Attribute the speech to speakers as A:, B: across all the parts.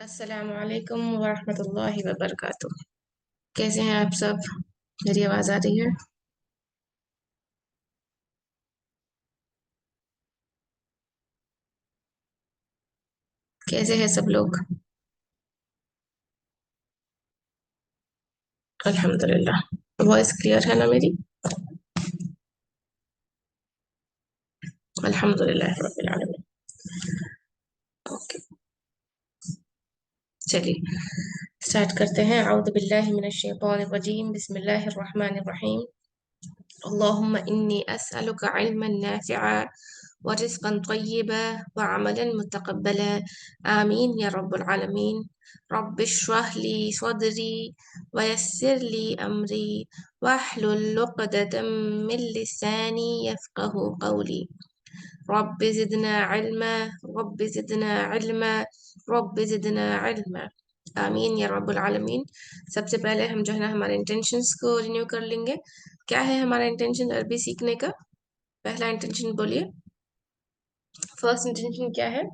A: अस्सलामु अलैकुम वरहमतुल्लाहि वबरकातुह। कैसे हैं आप सब? मेरी आवाज आ रही है? कैसे हैं सब लोग? अल्हम्दुलिल्लाह। वॉइस क्लियर है ना मेरी? अल्हम्दुलिल्लाह रब्बिल आलमीन। ओके, चलिए स्टार्ट करते हैं। औज़ु बिल्लाहि मिनश शैतानिर रजीम। बिस्मिल्लाहिर रहमानिर रहीम। अल्लाहुम्मा इन्नी अस्अलुका इल्मन नाफ़िअ व रिज़्क़न तय्यिबा व अमलन मुतक़ब्बला। आमीन या रब्बल आलमीन। रब्बि इश्रह ली सदरी व यस्सिर ली अमरी वाहलुल उक़दतम मिन लिसानी यफ़क़हू क़ौली। Rabbi ज़िदना इल्मा rabbi ज़िदना इल्मा rabbi ज़िदना इल्मा। आमीन या रब्बुल आलमीन। सबसे पहले हम जो है ना हमारे इंटेंशंस को रिन्यू कर लेंगे। क्या है हमारा इंटेंशन अरबी सीखने का? पहला इंटेंशन बोलिए। फर्स्ट इंटेंशन क्या है?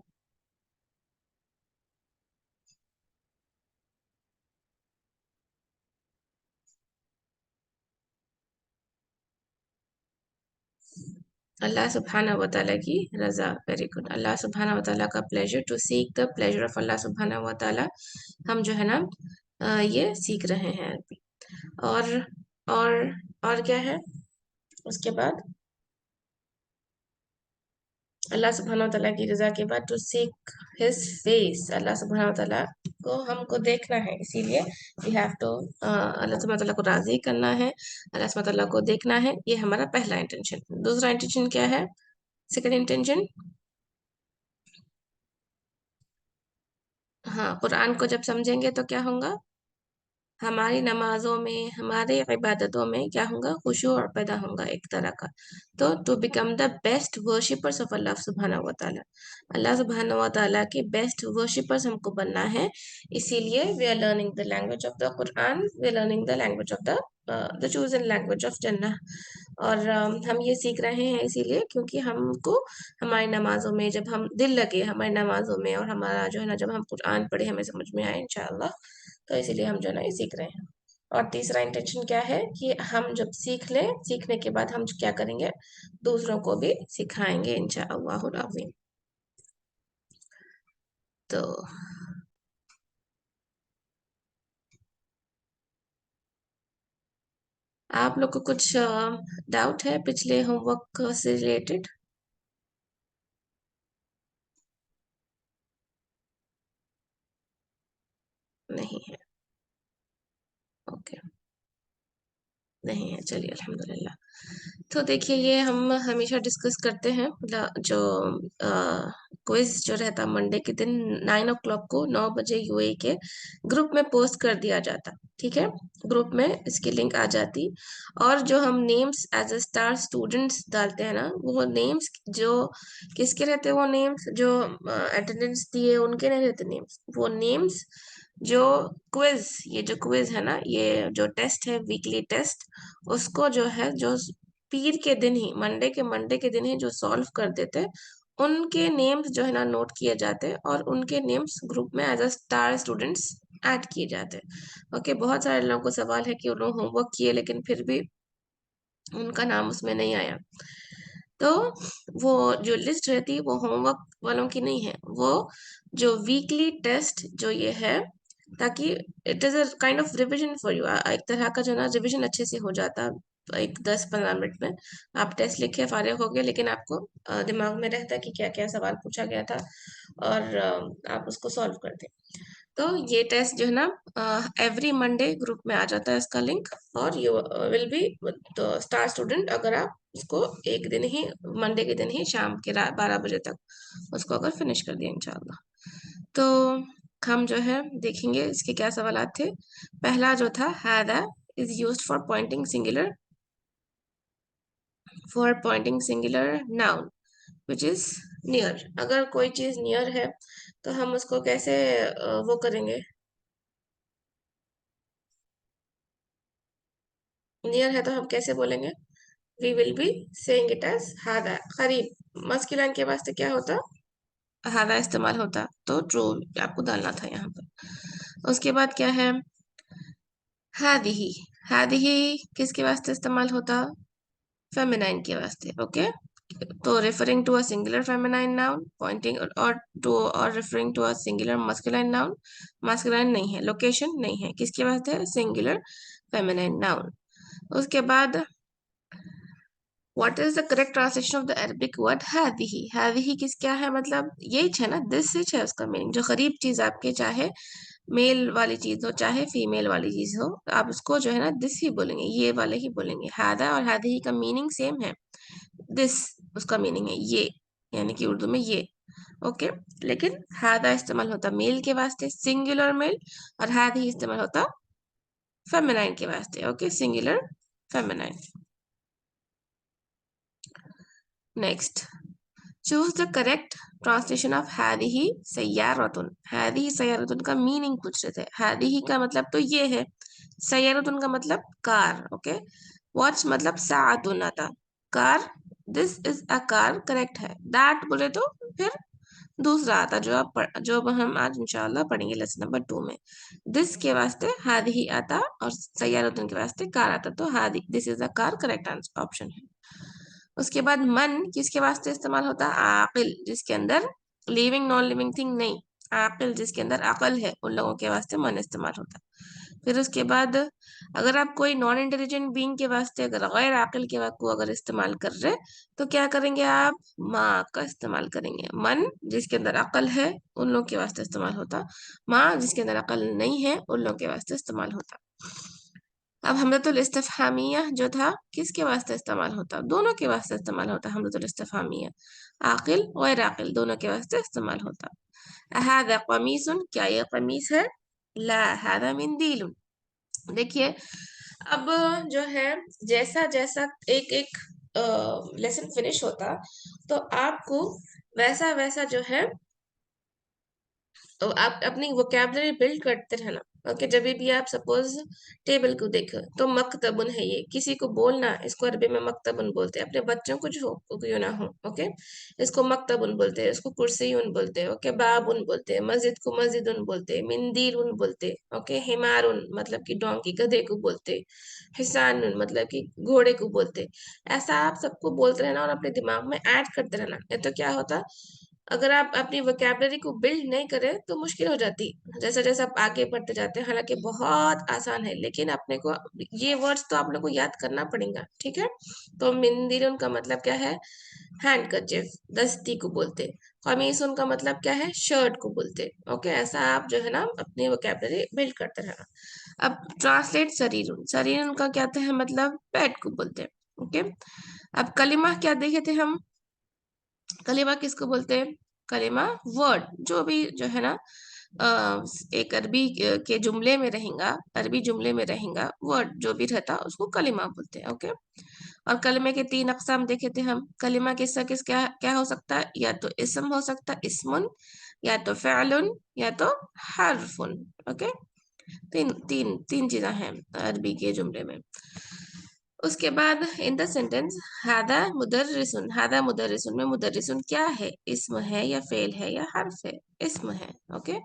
A: अल्लाह सुब्हाना व तआला की रजा। Very good. अल्लाह सुब्हाना व तआला का pleasure, to seek the pleasure of Allah सुब्हाना व तआला। हम जो है ना ये सीख रहे हैं अरबी। और और और क्या है उसके बाद? अल्लाह सुब्हाना व तआला की रजा के बाद टू सीक हिज फेस। अल्लाह सुब्हाना व तआला को हमको देखना है, इसीलिए वी हैव टू अल्लाह सुब्हाना व तआला को राजी करना है, अल्लाह सुब्हाना व तआला को देखना है। ये हमारा पहला इंटेंशन। दूसरा इंटेंशन क्या है? सेकंड इंटेंशन, हाँ, कुरान को जब समझेंगे तो क्या होगा? हमारी नमाजों में, हमारे इबादतों में क्या होगा? खुशू और पैदा होगा एक तरह का। तो to become the best worshippers of Allah सुब्हाना व तआला, अल्लाह सुब्हाना व तआला के बेस्ट वर्शिपर्स हमको बनना है। इसीलिए we are learning the language of the Quran, we are learning the language of the chosen language of जन्नह। और हम ये सीख रहे हैं इसीलिए क्योंकि हमको हमारी नमाजों में जब हम दिल लगे हमारी नमाजों में, और हमारा जो है ना जब हम कुरान पढ़े हमें समझ में आए इंशाअल्लाह, तो इसीलिए हम जो है ना ये सीख रहे हैं। और तीसरा इंटेंशन क्या है कि हम जब सीख लें, सीखने के बाद हम क्या करेंगे? दूसरों को भी सिखाएंगे इंशाअल्लाहुल अज़ीम। तो आप लोग को कुछ डाउट है पिछले होमवर्क से रिलेटेड? नहीं है? ओके, नहीं है, चलिए अल्हम्दुलिल्लाह। तो देखिए ये हम हमेशा डिस्कस करते हैं, मतलब जो क्विज जो रहता मंडे के दिन 9 o'clock को, 9 बजे यूएई के ग्रुप में पोस्ट कर दिया जाता। ठीक है, ग्रुप में इसकी लिंक आ जाती। और जो हम names as a star students डालते हैं ना, वो नेम्स जो किसके रहते हैं? वो नेम्स जो अटेंडेंस दिए उनके नहीं रहते नेम्स, वो नेम्स जो क्विज, ये जो क्विज है ना, ये जो टेस्ट है वीकली टेस्ट, उसको जो है जो पीर के दिन ही, मंडे के दिन ही जो सॉल्व कर देते, उनके नेम्स जो है ना नोट किए जाते और उनके नेम्स ग्रुप में as a star students add किए जाते। ओके, बहुत सारे लोगों को सवाल है कि उन्होंने होमवर्क किए लेकिन फिर भी उनका नाम उसमें नहीं आया। तो वो जो लिस्ट रहती है वो होमवर्क वालों की नहीं है, वो जो वीकली टेस्ट जो ये है, ताकि it is a kind of revision for you, एक तरह का जो ना रिविजन अच्छे से हो जाता एक 10-15 मिनट में आप टेस्ट लिख के फारिग हो गए, लेकिन आपको दिमाग में रहता है कि क्या क्या सवाल पूछा गया था और आप उसको सॉल्व करते। तो ये टेस्ट जो है ना एवरी मंडे ग्रुप में आ जाता है इसका लिंक, और यू विल बी तो स्टार स्टूडेंट अगर आप इसको एक दिन ही मंडे के दिन ही शाम के 12 बजे तक उसको अगर फिनिश कर दिए इंशाल्लाह। तो हम जो है देखेंगे इसके क्या सवाल थे। पहला जो था हादा is used for pointing singular noun which is near. अगर कोई चीज नियर है तो हम उसको कैसे वो करेंगे, नियर है तो हम कैसे बोलेंगे, we will be saying it as हादा। करीब मस्कुलिन के वास्ते क्या होता, हादा इस्तेमाल होता, तो ट्रू आपको डालना था यहाँ पर। उसके बाद क्या है, हादिही। हादिही किसके वास्ते इस्तेमाल होता, फेमिनाइन के वास्ते। ओके, तो referring to a singular feminine noun, pointing और referring to a singular masculine noun. Masculine नहीं है, लोकेशन नहीं है, किसके वास्ते है, सिंगुलर फेमिनाइन नाउन। उसके बाद what is the correct translation of the Arabic word हादिही। हादिही किस क्या है, मतलब यही है ना, दिस इज है उसका मीनिंग। जो करीब चीज आपके, चाहे मेल वाली चीज हो चाहे फीमेल वाली चीज हो, आप उसको जो है ना दिस ही बोलेंगे, ये वाले ही बोलेंगे। हादा और हादिही का मीनिंग सेम है, दिस उसका मीनिंग है ये, यानी कि उर्दू में ये। ओके, लेकिन हादा इस्तेमाल होता मेल के वास्ते, सिंगुलर मेल, और हादिही इस्तेमाल होता फेमिनाइन के वास्ते। Okay, singular feminine. Next, choose the correct translation of हादिही सय्यारतुन। हादिही सय्यारतुन का मीनिंग पूछ रहे थे। हादिही का मतलब तो ये है, सय्यारतुन का मतलब कार। ओके, वॉच मतलब साअतुन आता, car, this is a car correct है। दैट बोले तो फिर दूसरा आता जो जो हम आज इंशाल्लाह पढ़ेंगे लेसन नंबर 2 में। दिस के वास्ते हादिही आता और सय्यारतुन के वास्ते कार आता, तो Hadi this is a car correct option है। उसके बाद मन किसके वास्ते इस्तेमाल होता है, आकिल, जिसके अंदर लिविंग नॉन लिविंग थिंग नहीं, आकिल जिसके अंदर अकल है, उन लोगों के वास्ते मन इस्तेमाल होता है। फिर उसके बाद अगर आप कोई नॉन इंटेलिजेंट बीइंग के वास्ते अगर गैर आकिल के को अगर इस्तेमाल कर रहे तो क्या करेंगे आप, माँ का इस्तेमाल करेंगे। मन जिसके अंदर अकल है उन लोगों के वास्ते इस्तेमाल होता, माँ जिसके अंदर अकल नहीं है उन लोगों के वास्ते इस्तेमाल होता। अब हमजतुल इस्तिफहामिया जो था किसके वास्ते इस्तेमाल होता, दोनों के वास्ते इस्तेमाल होता। हमजतुल इस्तिफहामिया आकिल गैर आकिल दोनों के वास्ते इस्तेमाल होता। हादा कमीसुन, क्या ये कमीस है, ला हादा मिंदीलुन। देखिए अब जो है जैसा जैसा एक एक लेसन फिनिश होता तो आपको वैसा वैसा जो है तो आप अपनी वोकैबुलरी बिल्ड करते रहना। ओके, जब भी आप सपोज टेबल को देखो तो मकतबुन है, ये किसी को बोलना, इसको अरबी में मकतबुन बोलते हैं, अपने बच्चों को जो हो क्यों ना हो। ओके, इसको मकतबुन बोलते हैं, इसको कुर्सीउन बोलते हैं। ओके, बाबुन बोलते हैं, मस्जिद को मस्जिदुन बोलते हैं, मिंदीरुन बोलते हैं। ओके, हिमारुन मतलब कि डोंकी, गधे को बोलते हैं, हिसानुन मतलब कि घोड़े को बोलते हैं। ऐसा आप सबको बोलते रहना और अपने दिमाग में ऐड करते रहना, नहीं तो क्या होता, अगर आप अपनी वोकैबुलरी को बिल्ड नहीं करें तो मुश्किल हो जाती जैसा जैसा आप आगे बढ़ते जाते हैं। हालांकि बहुत आसान है, लेकिन अपने को ये वर्ड्स तो आप लोग को याद करना पड़ेगा, ठीक है। तो मिंदिरुन का मतलब क्या है, हैंड कर्चिफ, दस्ती को बोलते। कमीसुन का मतलब क्या है, शर्ट को बोलते। ओके, ऐसा आप जो है ना अपनी वोकैबुलरी बिल्ड करते रहना। अब ट्रांसलेट शरीरुन, शरीरुन का क्या है मतलब पेट को बोलते हैं। ओके, अब कलिमा क्या देखे थे हम, कलिमा किसको बोलते हैं, कलिमा वर्ड जो भी जो है ना एक अरबी के जुमले में रहेगा, अरबी जुमले में रहेगा वर्ड जो भी रहता उसको कलिमा बोलते हैं। ओके, और कलिमे के 3 अकसाम देखे थे हम। कलिमा किसका किस क्या क्या हो सकता है, या तो इस्म हो सकता है, इस्मुन, या तो फ़अलुन, या तो हर्फुन। ओके, तीन तीन तीन चीजें हैं अरबी के जुमले में। उसके बाद इन द सेंटेंस हादा मुदर्रिसुन, हादा मुदर्रिसुन में मुदर्रिसुन क्या है, इस्म है या फेल है या हर्फ है, इस्म है। ओके,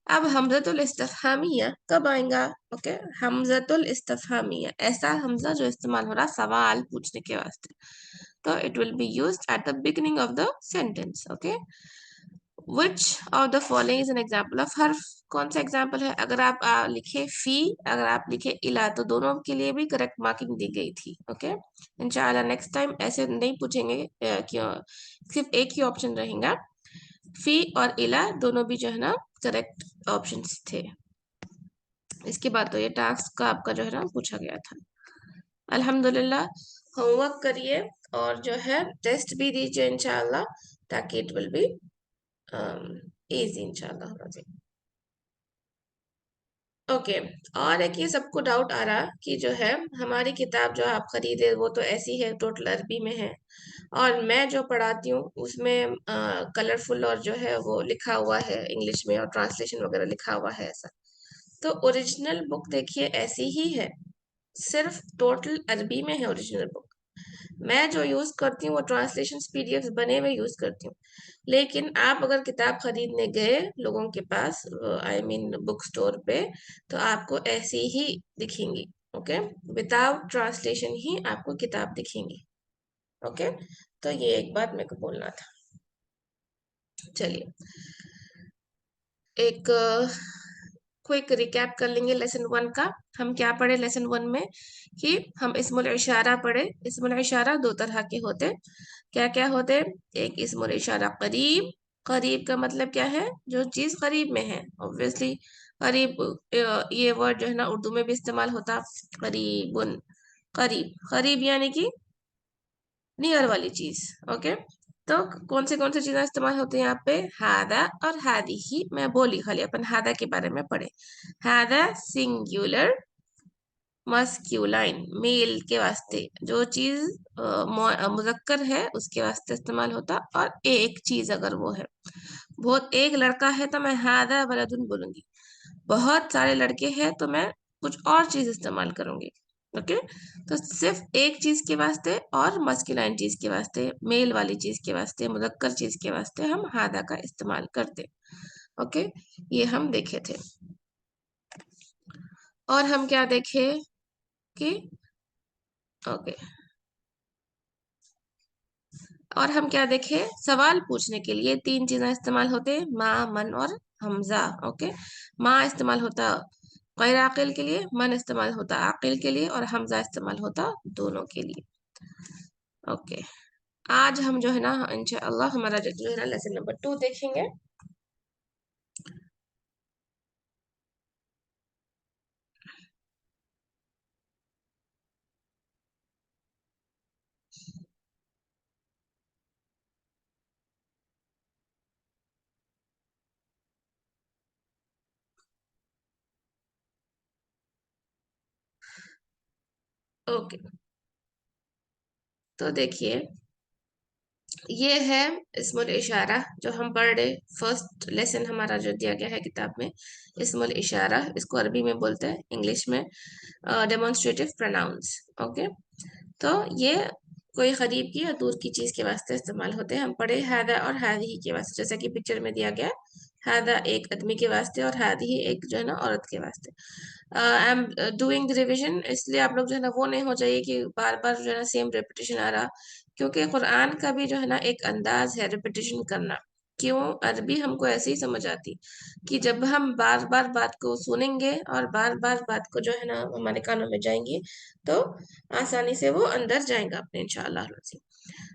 A: अब हमजतुल इस्तिफहामिया कब आएगा, ओके, हमजतुल इस्तिफहामिया ऐसा हमजा जो इस्तेमाल हो रहा सवाल पूछने के वास्ते, तो it will be used at the beginning of the sentence. Okay, which of the following is an example of हर्फ। कौन सा एग्जाम्पल है? अगर आप लिखे फी, अगर आप लिखे इला, तो दोनों के लिए भी करेक्ट मार्किंग दी गई थी। ओके, इंशाल्लाह नेक्स्ट टाइम ऐसे नहीं पूछेंगे, क्यों सिर्फ एक ही ऑप्शन रहेगा। फी और इला दोनों भी जो है ना करेक्ट ऑप्शंस थे। इसके बाद तो ये टास्क का आपका जो है ना पूछा गया था। अल्हम्दुलिल्लाह, होमवर्क करिए और जो है टेस्ट भी दीजिए इंशाल्लाह, ताकि इट विल बी इजी इंशाल्लाह होना चाहिए। ओके, और एक ये सबको डाउट आ रहा कि जो है हमारी किताब जो आप खरीदे वो तो ऐसी है, टोटल अरबी में है, और मैं जो पढ़ाती हूँ उसमें कलरफुल और जो है वो लिखा हुआ है इंग्लिश में, और ट्रांसलेशन वगैरह लिखा हुआ है ऐसा। तो ओरिजिनल बुक देखिए ऐसी ही है, सिर्फ टोटल अरबी में है ओरिजिनल बुक। मैं जो यूज करती हूँ वो ट्रांसलेशन पीडीएफ बने हुए यूज करती हूँ। लेकिन आप अगर किताब खरीदने गए लोगों के पास, आई मीन बुक स्टोर पे, तो आपको ऐसी ही दिखेंगी। ओके, विदाउट ट्रांसलेशन ही आपको किताब दिखेंगी। ओके, तो ये एक बात मेरे को बोलना था। चलिए, एक क्विक रिकैप कर लेंगे लेसन 1 का। हम क्या पढ़े लेसन 1 में? कि हम इस्मुल इशारा पढ़े। इस्मुल इशारा दो तरह के होते। क्या क्या होते? एक इस्मुल इशारा करीब। करीब का मतलब क्या है? जो चीज करीब में है, ऑब्वियसली। करीब, ये वर्ड जो है ना उर्दू में भी इस्तेमाल होता, करीबुन। करीब, करीब यानी कि नियर वाली चीज। ओके, तो कौन से चीजें इस्तेमाल होते हैं यहाँ पे? हादा और हादी ही मैं बोली, खाली अपन हादा के बारे में पढ़े। हादा सिंगुलर, मस्क्यूलाइन मेल के वास्ते, जो चीज मुजक्कर है उसके वास्ते इस्तेमाल होता, और एक चीज अगर वो है, बहुत एक लड़का है तो मैं हादा वलदुन बोलूंगी, बहुत सारे लड़के हैं तो मैं कुछ और चीज इस्तेमाल करूंगी। ओके, तो सिर्फ एक चीज के वास्ते और मस्कुलाइन चीज के वास्ते, मेल वाली चीज के वास्ते, मुजक्कर चीज के वास्ते हम हादा का इस्तेमाल करते। ओके, ये हम देखे थे। और हम क्या देखे कि ओके, और हम क्या देखे? सवाल पूछने के लिए तीन चीजें इस्तेमाल होते, माँ, मन और हमजा। ओके, माँ इस्तेमाल होता गैर आकिल के लिए, मन इस्तेमाल होता आकिल के लिए, और हमजा इस्तेमाल होता दोनों के लिए। ओके, आज हम जो है ना इंशाअल्लाह हमारा जो है ना लेसन नंबर 2 देखेंगे। ओके, तो देखिए, ये है इस्मुल इशारा जो हम पढ़ रहे। फर्स्ट लेसन हमारा जो दिया गया है किताब में, इस्मुल इशारा, इसको अरबी में बोलते हैं, इंग्लिश में डेमोन्स्ट्रेटिव प्रोनाउंस। ओके, तो ये कोई करीब की या दूर की चीज के वास्ते इस्तेमाल होते हैं। हम पढ़े हादा और हादी के वास्ते, जैसा कि पिक्चर में दिया गया, हादा एक आदमी के वास्ते और हादी एक जो है ना औरत के वास्ते। I am doing the revision, इसलिए आप लोग जो है ना वो नहीं हो जाइए कि बार बार जो है ना सेम रिपीटेशन आ रहा, क्योंकि कुरान का भी जो है ना एक अंदाज है रिपीटेशन करना। क्यों? अरबी हमको ऐसे ही समझ आती कि जब हम बार बार बात को सुनेंगे और बार बार बात को जो है ना हमारे कानों में जाएंगी, तो आसानी से वो अंदर जाएगा अपने इंशाअल्लाह से।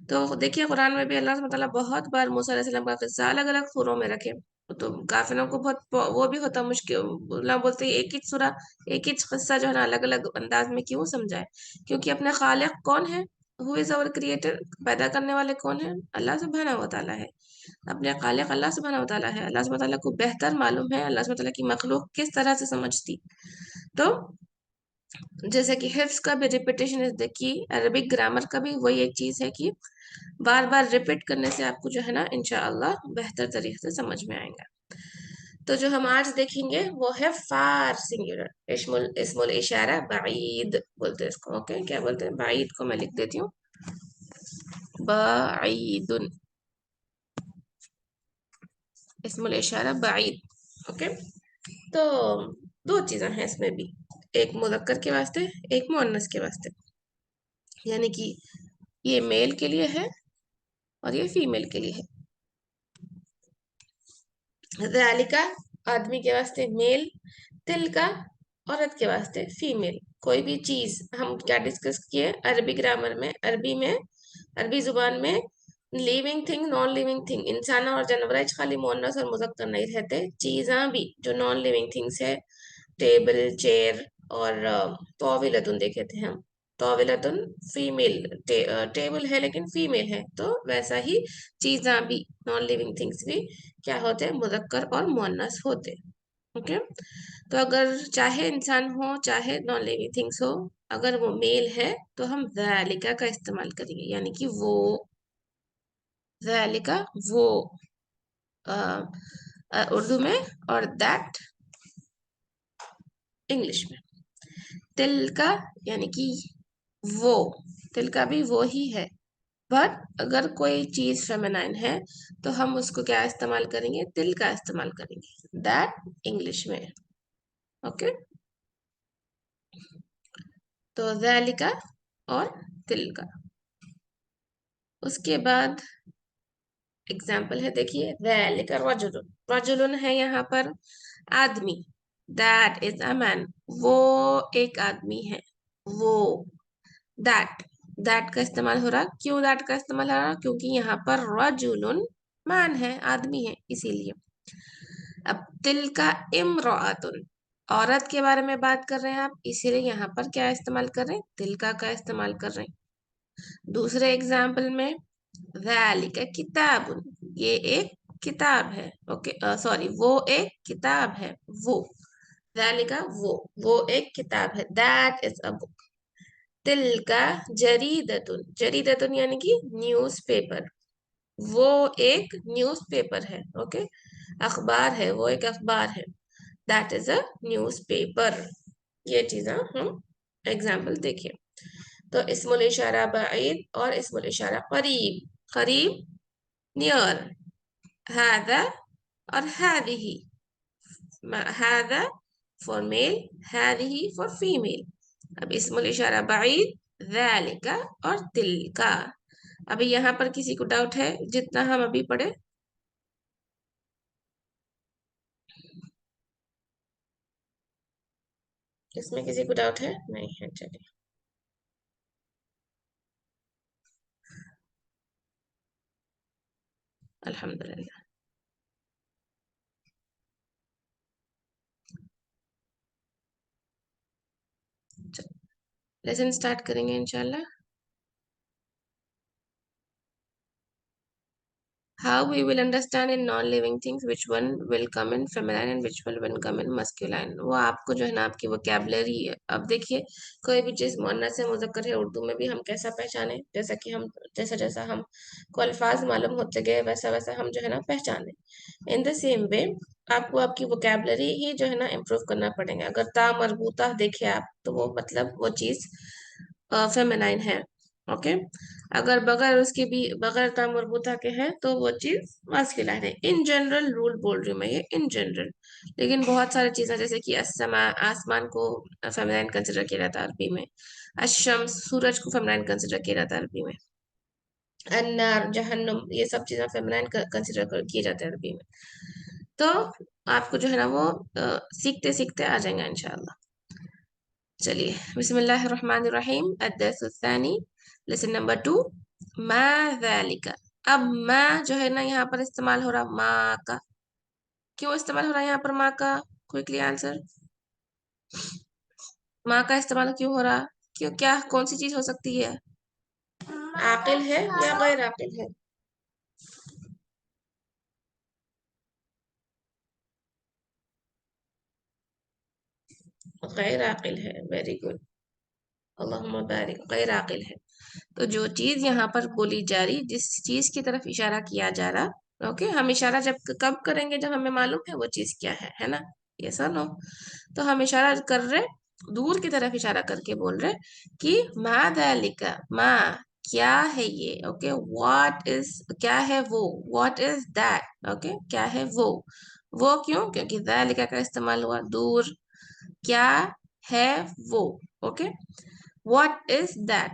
A: तो देखिए, कुरान में भी अल्लाह सुब्हानहू तआला बहुत बार मूसा अलैहिस्सलाम का किस्सा अलग अलग सूरों में रखे। तो काफिरों को बहुत वो भी होता मुश्किल, अल्लाह बोलते हैं एक ही सूरा, एक ही किस्सा जो है ना अलग अलग अंदाज में क्यों समझाए? क्योंकि अपने खालिक कौन है? Who is our creator? पैदा करने वाले कौन है? अल्लाह सुब्हानहू व तआला है। अपने खालिक अल्लाह सुब्हानहू व तआला है। अल्लाह सुब्हानहू व तआला को बेहतर मालूम है अल्लाह सुब्हानहू व तआला की मखलूक किस तरह से समझती। तो जैसे कि हिफ्स का भी repetition is the key, Arabic grammar का भी वही एक चीज है कि बार बार रिपीट करने से आपको जो है ना इंशाअल्लाह बेहतर तरीके से समझ में आएगा। तो जो हम आज देखेंगे वो है फार सिंगुलर, इस्मुल इस्मुल इशारा बाईद बोलते हैं इसको। ओके, क्या बोलते हैं? बाईद को मैं लिख देती हूँ, बाईदुन, इस्मुल इशारा बाईद। ओके, तो दो चीजें हैं इसमें भी, एक मुज़क्कर के वास्ते, एक मुअन्नस के वास्ते। यानी कि ये मेल के लिए है और ये फीमेल के लिए है। ज़ालिका आदमी के वास्ते मेल, तिलका औरत के वास्ते फीमेल। कोई भी चीज हम क्या डिस्कस किए अरबी ग्रामर में, अरबी जुबान में living thing non living thing, इंसान और जानवर खाली मोनस और मुजक्कर नहीं रहते, चीज़ां भी जो नॉन लिविंग थिंग्स है, टेबल चेयर और तोविलतुन देखे थे हम। तोविलतुन फीमेल, टेबल है लेकिन फीमेल है, तो वैसा ही चीज़ां भी नॉन लिविंग थिंग्स भी क्या होते हैं, मुजक्कर और मुअन्नस होते। ओके, तो अगर चाहे इंसान हो चाहे नॉन लिविंग थिंग्स हो, अगर वो मेल है तो हम ज़ालिका का इस्तेमाल करेंगे, यानी कि वो, ज़ालिका वो उर्दू में, और दैट इंग्लिश में। तिल का यानी कि वो, तिल का भी वो ही है, बट अगर कोई चीज फेमिनाइन है तो हम उसको क्या इस्तेमाल करेंगे, तिल का इस्तेमाल करेंगे, दैट इंग्लिश में। ओके, तो ज़ैलिका और तिल का। उसके बाद एग्जाम्पल है, देखिए ज़ैलिका रजुलुन, रजुलुन है यहाँ पर आदमी, दैट इज अ मैन, वो एक आदमी है, वो, दैट, दैट का इस्तेमाल हो रहा, क्यों दैट का इस्तेमाल हो रहा, क्योंकि यहाँ पर रजुलुन मैन है, आदमी है, इसीलिए। अब तिल का इम्राअतुन, औरत के बारे में बात कर रहे हैं आप, इसीलिए यहाँ पर क्या इस्तेमाल कर रहे हैं, तिल का इस्तेमाल कर रहे हैं। दूसरे एग्जाम्पल में ज़ालिका किताबुन, ये एक किताब है, ओके, सॉरी, वो एक किताब है, वो, ज़ालिका वो एक किताब है, दैट इज अ बुक। तिलका जरीदतुन, जरीदतुन यानी कि न्यूज़पेपर, वो एक न्यूज़पेपर है, ओके, अखबार है, वो एक अखबार है, दैट इज अ न्यूज़पेपर। ये चीजें हम एग्जाम्पल देखिए। तो इस्मुल इशारा बाइद और इस्मुल इशारा करीब, करीब नियर, हादा और हादिही, हादा फॉर मेल, हादिही फॉर फीमेल। अब इस्मुल इशारा बाइद ज़ालिका और तिलका। अभी यहाँ पर किसी को डाउट है जितना हम अभी पढ़े, इसमें किसी को डाउट है, नहीं है, चलिए अल्हम्दुलिल्लाह। लेसन स्टार्ट करेंगे इंशाल्लाह। How we will understand in non-living things which one will come in feminine and which one will come in masculine, वो आपको जो है ना आपकी वोकेबलरी है। अब देखिए कोई भी चीज मुअन्नस है मुज़क्कर है, उर्दू में भी हम कैसा पहचाने, जैसा कि हम जैसा जैसा हम को अल्फाज मालूम होते गए वैसा वैसा हम जो है ना पहचाने। इन द सेम वे आपको आपकी वोकेबलरी ही जो है ना इम्प्रूव करना पड़ेगा। अगर ता मरबूता देखे आप तो वो मतलब वो चीज फेमिनाइन है, ओके। अगर बगैर उसके भी बगैर ता मरबूता के है तो वो चीज मास्कुलाइन है। इन जनरल रूल बोल रही हूँ मैं, ये इन जनरल। लेकिन बहुत सारी चीजें जैसे कि अस्समा, आसमान को फेमिनाइन कंसिडर किया जाता है अरबी में, अशम्स सूरज को फेमिनाइन कंसिडर किया जाता है अरबी में, अन्नार जहन्नुम ये सब चीजें फेमिनाइन कंसिडर किए जाते हैं अरबी में। तो आपको जो है ना वो सीखते सीखते आ जाएगा इंशाल्लाह। चलिए बिस्मिल्लाहिर्रहमानिर्रहीम, अद्दर्सुस्सानी, लेसन नंबर 2, मा ज़ालिका। अब मा जो है ना यहाँ पर इस्तेमाल हो रहा माँ का, क्यों इस्तेमाल हो रहा है यहाँ पर माँ का, क्विकली आंसर, माँ का इस्तेमाल क्यों हो रहा, क्यों, क्या कौन सी चीज हो सकती है, आकिल है या गैर आकिल है, गैर आकिल है, वेरी गुड, अल्लाहुम्मा बारिक, गैर आकिल है। तो जो चीज यहाँ पर बोली जा रही, जिस चीज की तरफ इशारा किया जा रहा, ओके, हम इशारा जब कब करेंगे, जब हमें मालूम है वो चीज क्या है ना, ये सर नो। तो हम इशारा कर रहे, दूर की तरफ इशारा करके बोल रहे कि मा दालिका, मा क्या है ये, ओके, व्हाट इज क्या है वो, व्हाट इज दैट, ओके, क्या है वो क्यों, क्योंकि दालिका का इस्तेमाल हुआ, दूर, क्या है वो, ओके। व्हाट इज दैट,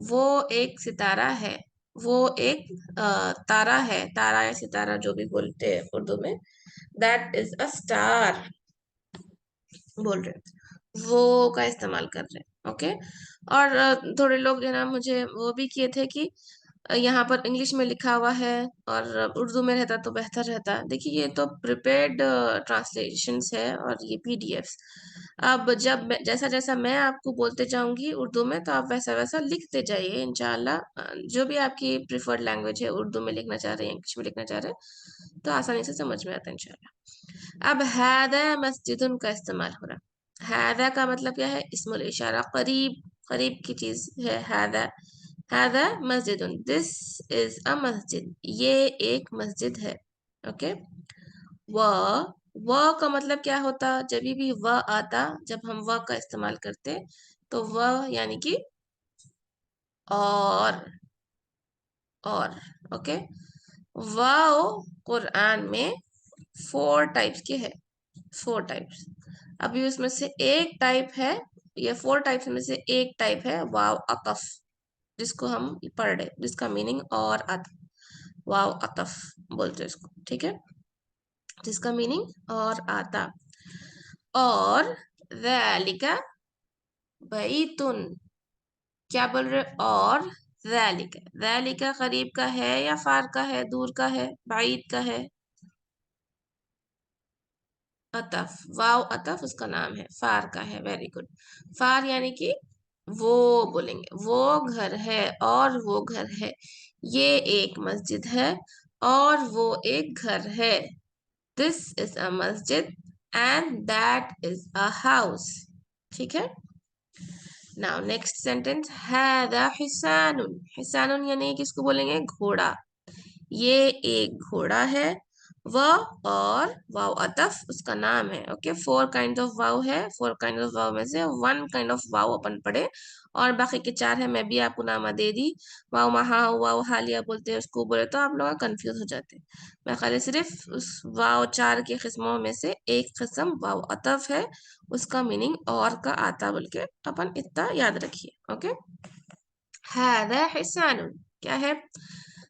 A: वो एक सितारा है, वो एक तारा है, तारा या सितारा जो भी बोलते हैं उर्दू में, दैट इज अ स्टार बोल रहे हैं, वो का इस्तेमाल कर रहे हैं। ओके। और थोड़े लोग जो है ना मुझे वो भी किए थे कि यहाँ पर इंग्लिश में लिखा हुआ है और उर्दू में रहता तो बेहतर रहता। देखिए ये तो प्रिपेयर्ड ट्रांसलेशंस है और ये पीडीएफ्स। अब जब जैसा जैसा मैं आपको बोलते जाऊंगी उर्दू में तो आप वैसा वैसा लिखते जाइए इंशाल्लाह। जो भी आपकी प्रिफर्ड लैंग्वेज है, उर्दू में लिखना चाह रहे हैं, इंग्लिश में लिखना चाह रहे हैं, तो आसानी से समझ में आता है इंशाल्लाह। अब हादा मस्जिदुन का इस्तेमाल हो रहा। हादा का मतलब क्या है? इस्मुल इशारा, करीब करीब की चीज है हादा। हादा मस्जिदुन, दिस इज अ मस्जिद, ये एक मस्जिद है। ओके। व व का मतलब क्या होता? जब भी व आता, जब हम व का इस्तेमाल करते तो व यानी कि और और ओके। वाओ कुरान में 4 टाइप्स के है, 4 टाइप्स। अभी उसमें से एक टाइप है, ये 4 टाइप्स में से एक टाइप है वाव अतफ, जिसको हम पढ़ रहे, जिसका मीनिंग और आता, वाव अतफ बोलते हैं इसको, ठीक है, जिसका मीनिंग और आता। और ज़ालिका बैतुन, क्या बोल रहे? और ज़ालिका, ज़ालिका करीब का है या फार का है, दूर का है, बाईद का है? अतफ, वाव अतफ उसका नाम है, फार का है, वेरी गुड। फार यानी कि वो बोलेंगे, वो घर है और वो घर है, ये एक मस्जिद है और वो एक घर है। दिस इज अ मस्जिद and that is a house. ठीक है। नाउ नेक्स्ट सेंटेंस, हादा हिसानुन। हिसानुन यानी किसको बोलेंगे? घोड़ा। ये एक घोड़ा है। वह और वाव अतफ उसका नाम है। ओके, 4 काइंड ऑफ वाव है, 4 काइंड ऑफ वाव में से 1 काइंड ऑफ वाव अपन पढ़े और बाकी के 4 है, मैं भी आपको नामा दे दी। वाव महा, वाव हालिया बोलते हैं उसको, बोले तो आप लोग कंफ्यूज हो जाते हैं। मैं खाली सिर्फ उस वाव 4 की किस्मों में से एक किस्म वाव अतफ है, उसका मीनिंग और का आता बोल के अपन इतना याद रखिए। ओके। हादा हिसानुन क्या है?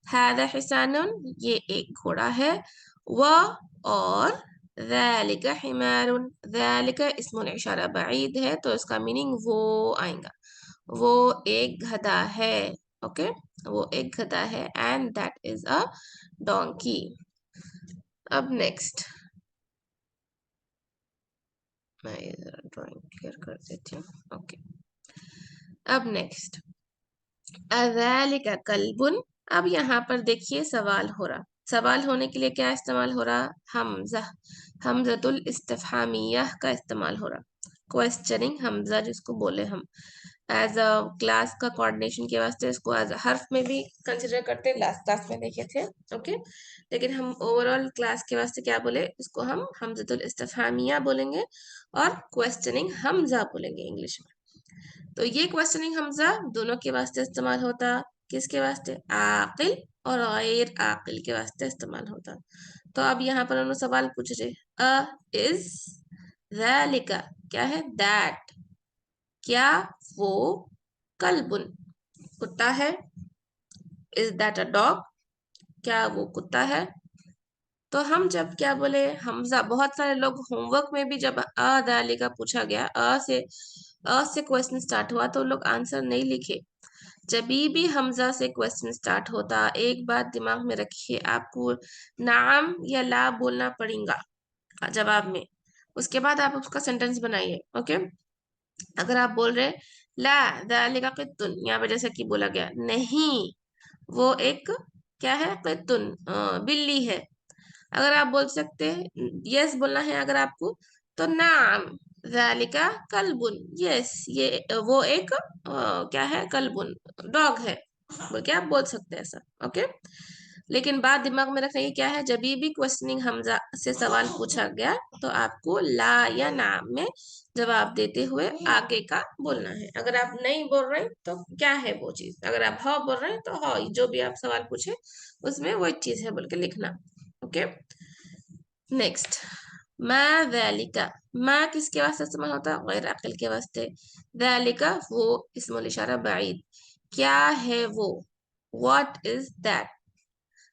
A: हादा हिसानुन ये एक घोड़ा है। वह और ज़ालिका हिमारुन, ज़ालिका इस्मुल इशारा बईद है तो इसका मीनिंग वो आएगा। वो एक गधा है। ओके, वो एक गधा है and that is a donkey. अब नेक्स्ट मैं ड्राइंग क्लियर कर देती हूँ। ओके, अब नेक्स्ट अज़ालिका कल्बुन। अब यहाँ पर देखिए सवाल हो रहा, सवाल होने के लिए क्या इस्तेमाल हो रहा? हमजा, हमजतुल इस्तिफहामियह का इस्तेमाल हो रहा। क्वेश्चनिंग हमजा जिसको बोले हम, एज अ क्लास का कोऑर्डिनेशन के वास्ते इसको एज हर्फ में भी कंसिडर करते, लास्ट क्लास में देखे थे। ओके, लेकिन हम ओवरऑल क्लास के वास्ते क्या बोले इसको? हम हमजतुल इस्तिफहामिया बोलेंगे और क्वेश्चनिंग हमजा बोलेंगे इंग्लिश में। तो ये क्वेश्चनिंग हमजा दोनों के वास्ते इस्तेमाल होता। किसके वास्ते? आकिल और गैर आकिल के वास्ते इस्तेमाल होता। तो अब यहाँ पर उन्होंने सवाल पूछ रहे, अ इज ज़ालिका क्या है? दैट, क्या वो कल्बुन कुत्ता है? इज दैट अ डॉग, क्या वो कुत्ता है? तो हम जब क्या बोले हमजा, बहुत सारे लोग होमवर्क में भी जब ज़ालिका पूछा गया, अ से क्वेश्चन स्टार्ट हुआ तो लोग आंसर नहीं लिखे। जब भी हमजा से क्वेश्चन स्टार्ट होता, एक बात दिमाग में रखिए, आपको नाम या ला बोलना पड़ेगा जवाब में, उसके बाद आप उसका सेंटेंस बनाइए। ओके, अगर आप बोल रहे ला ज़ालिका क़ित्तुन, यहाँ पे जैसे कि बोला गया नहीं, वो एक क्या है? क़ित्तुन, बिल्ली है। अगर आप बोल सकते हैं, यस बोलना है अगर आपको, तो नाम ज़ालिका कल्बुन, यस ये वो एक क्या है? कल्बुन, डॉग है, बोल के आप बोल सकते हैं ऐसा। ओके, लेकिन बात दिमाग में रखने की क्या है, जब भी क्वेश्चनिंग हमजा से सवाल पूछा गया तो आपको ला या नाम में जवाब देते हुए आगे का बोलना है। अगर आप नहीं बोल रहे तो क्या है वो चीज, अगर आप हाँ बोल रहे हैं तो हाँ, जो भी आप सवाल पूछे उसमें वो चीज है बोल के लिखना। ओके, नेक्स्ट मा ज़ालिका, मा किसके वास्ते इस्तेमाल होता है? गैर अक़िल के वास्ते। ज़ालिका वो इस्मुल इशारा बाईद, क्या है वो? What is that?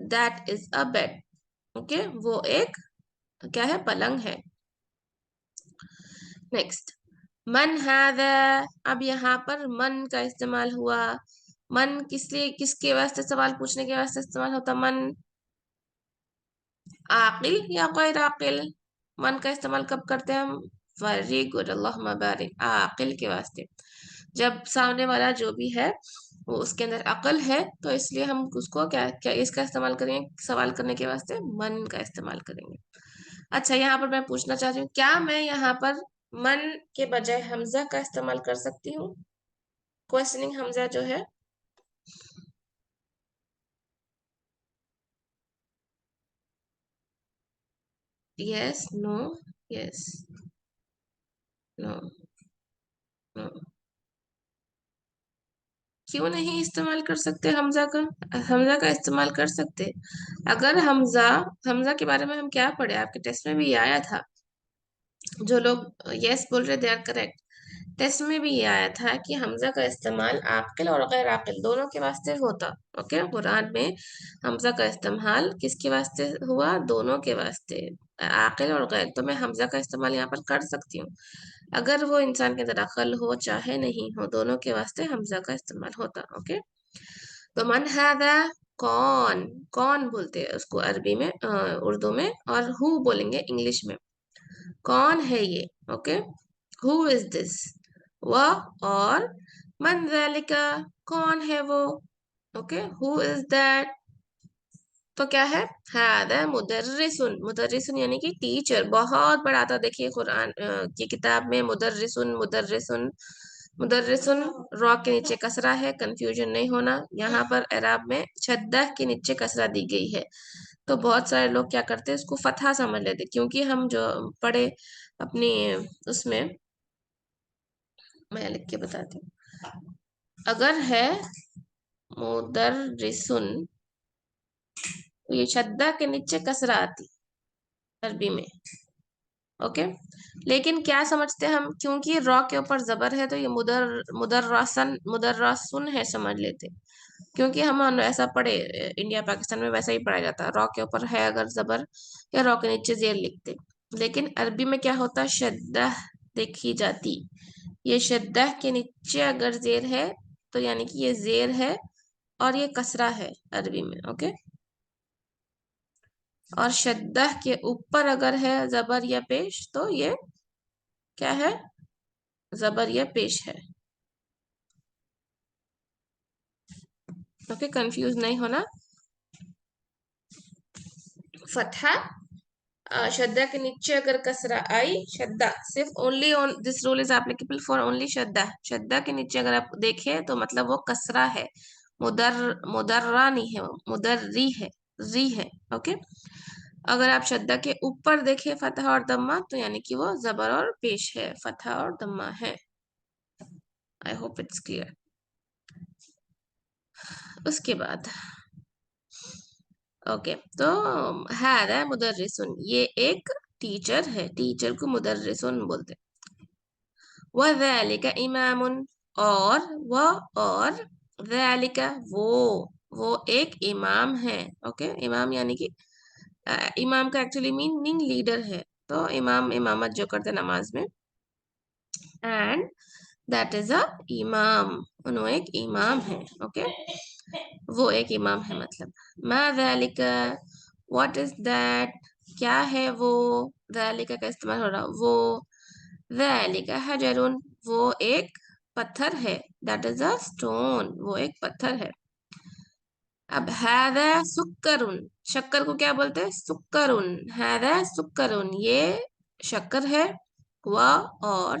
A: That is a bed. Okay वो एक क्या है, पलंग है. नेक्स्ट, मन हादा. अब यहाँ पर मन का इस्तेमाल हुआ. मन किस लिए, किसके वास्ते सवाल पूछने के वास्ते इस्तेमाल होता मन? आकिल या गैर आकिल? मन का इस्तेमाल कब करते हैं हम? वेरी गुड, अल्लाहुम्मा बारिक. आकिल के वास्ते. जब सामने वाला जो भी है वो उसके अंदर अकल है, तो इसलिए हम उसको क्या क्या इसका इस्तेमाल करेंगे, सवाल करने के वास्ते मन का इस्तेमाल करेंगे. अच्छा, यहाँ पर मैं पूछना चाहती हूँ, क्या मैं यहाँ पर मन के बजाय हमजा का इस्तेमाल कर सकती हूँ? क्वेश्चनिंग हमजा जो है. Yes, no, yes, no, no. क्यों नहीं इस्तेमाल कर सकते हमजा का? हमजा का इस्तेमाल कर सकते. अगर हमजा, हमजा के बारे में हम क्या पढ़े, आपके टेस्ट में भी ये आया था. जो लोग यस बोल रहे दे आर करेक्ट. टेस्ट में भी ये आया था कि हमजा का इस्तेमाल आकिल और गैर आकिल दोनों के वास्ते होता. ओके, कुरान में हमजा का इस्तेमाल किसके वास्ते हुआ? दोनों के वास्ते, आकिल और गैर. तो मैं हमजा का इस्तेमाल यहाँ पर कर सकती हूँ. अगर वो इंसान के अंदर अकल हो चाहे नहीं हो, दोनों के वास्ते हमजा का इस्तेमाल होता. ओके, तो मन हादा, कौन. कौन बोलते हैं उसको अरबी में, उर्दू में, और हु बोलेंगे इंग्लिश में. कौन है ये? Okay, who is this. वह और मन ज़ालिका, कौन है वो? Okay, who is that. तो क्या है? हादा मुदर्रिसुन. मुदर्रिसुन यानी कि टीचर. बहुत बड़ा आता, देखिए कुरान की किताब में मुदर्रिसुन, मुदर्रिसुन, मुदर्रिसुन. रॉ के नीचे कसरा है, कंफ्यूजन नहीं होना. यहाँ पर एराब में शद्दा के नीचे कसरा दी गई है. तो बहुत सारे लोग क्या करते हैं, इसको फतहा समझ लेते, क्योंकि हम जो पढ़े अपनी उसमें, मैं लिख के बताती हूँ. अगर है मुदर्रिसुन, तो ये शद्दा के नीचे कसरा आती अरबी में. ओके, लेकिन क्या समझते हैं हम, क्योंकि रॉ के ऊपर जबर है तो ये मुदर्रसन, मुदर्रसुन है समझ लेते. क्योंकि हम ऐसा पढ़े, इंडिया पाकिस्तान में वैसा ही पढ़ाया जाता है, रॉ के ऊपर है अगर जबर, या रॉ के नीचे जेर लिखते. लेकिन अरबी में क्या होता है, शद्दा देखी जाती. ये शद्दा के नीचे अगर जेर है तो यानी कि ये जेर है, और ये कसरा है अरबी में. ओके, और शद्दा के ऊपर अगर है जबर या पेश, तो ये क्या है, जबर या पेश है. ओके, कंफ्यूज नहीं होना. फतहा, शद्दा के नीचे अगर कसरा आई, शद्दा सिर्फ only on this rule is applicable for only शद्दा. शद्दा के नीचे अगर आप देखें तो मतलब वो कसरा है. मुदर, मुदर्रा नहीं है, वो मुदर्री है, री है. ओके, अगर आप शद्दा के ऊपर देखें फतहा और दम्मा, तो यानी कि वो जबर और पेश है, फतहा और दम्मा है. I hope it's clear. उसके बाद ओके, तो हादा मुदर्रिसुन, ये एक टीचर है, टीचर को मुदर्रिसुन बोलते. वज़ालिका इमामुन, और वह, और ज़ालिका वो एक इमाम है. ओके, इमाम यानी कि इमाम का एक्चुअली मीनिंग लीडर है. तो इमाम इमामत जो करते नमाज में, एंड दैट इज अ इमाम. उन्होंने एक इमाम है. ओके, वो एक इमाम है मतलब. मा ज़ालिका, व्हाट इज दैट, क्या है वो. ज़ालिका का इस्तेमाल हो रहा, वो. ज़ालिका हजरुन, वो एक पत्थर है. दैट इज अ स्टोन, वो एक पत्थर है. अब हादा सुक्करुन, शक्कर को क्या बोलते हैं, सुक्करुन. हादा सुक्करुन, ये शक्कर है. वह और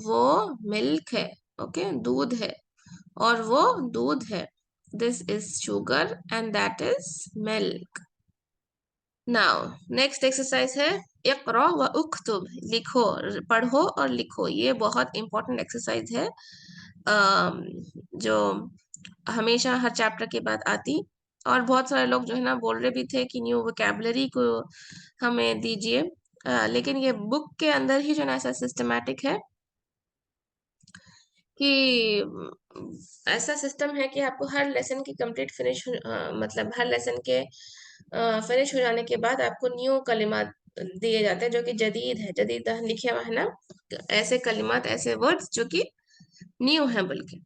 A: वो मिल्क है. ओके, दूध है, और वो दूध है. This is sugar and that is milk. Now next exercise है इक़रा व उक्तुब. लिखो, पढ़ो और लिखो. ये बहुत इंपॉर्टेंट एक्सरसाइज है, जो हमेशा हर चैप्टर के बाद आती. और बहुत सारे लोग जो है ना बोल रहे भी थे कि न्यू वोकैबुलरी को हमें दीजिए. लेकिन ये बुक के अंदर ही जो है ना ऐसा सिस्टमैटिक है कि ऐसा सिस्टम है कि आपको हर लेसन की कंप्लीट फिनिश मतलब हर लेसन के फिनिश हो जाने के बाद आपको न्यू कलिमात दिए जाते हैं जो कि जदीद है, जदीद लिखे हुआ है ना, ऐसे कलिमात, ऐसे वर्ड्स जो कि न्यू है बल्कि,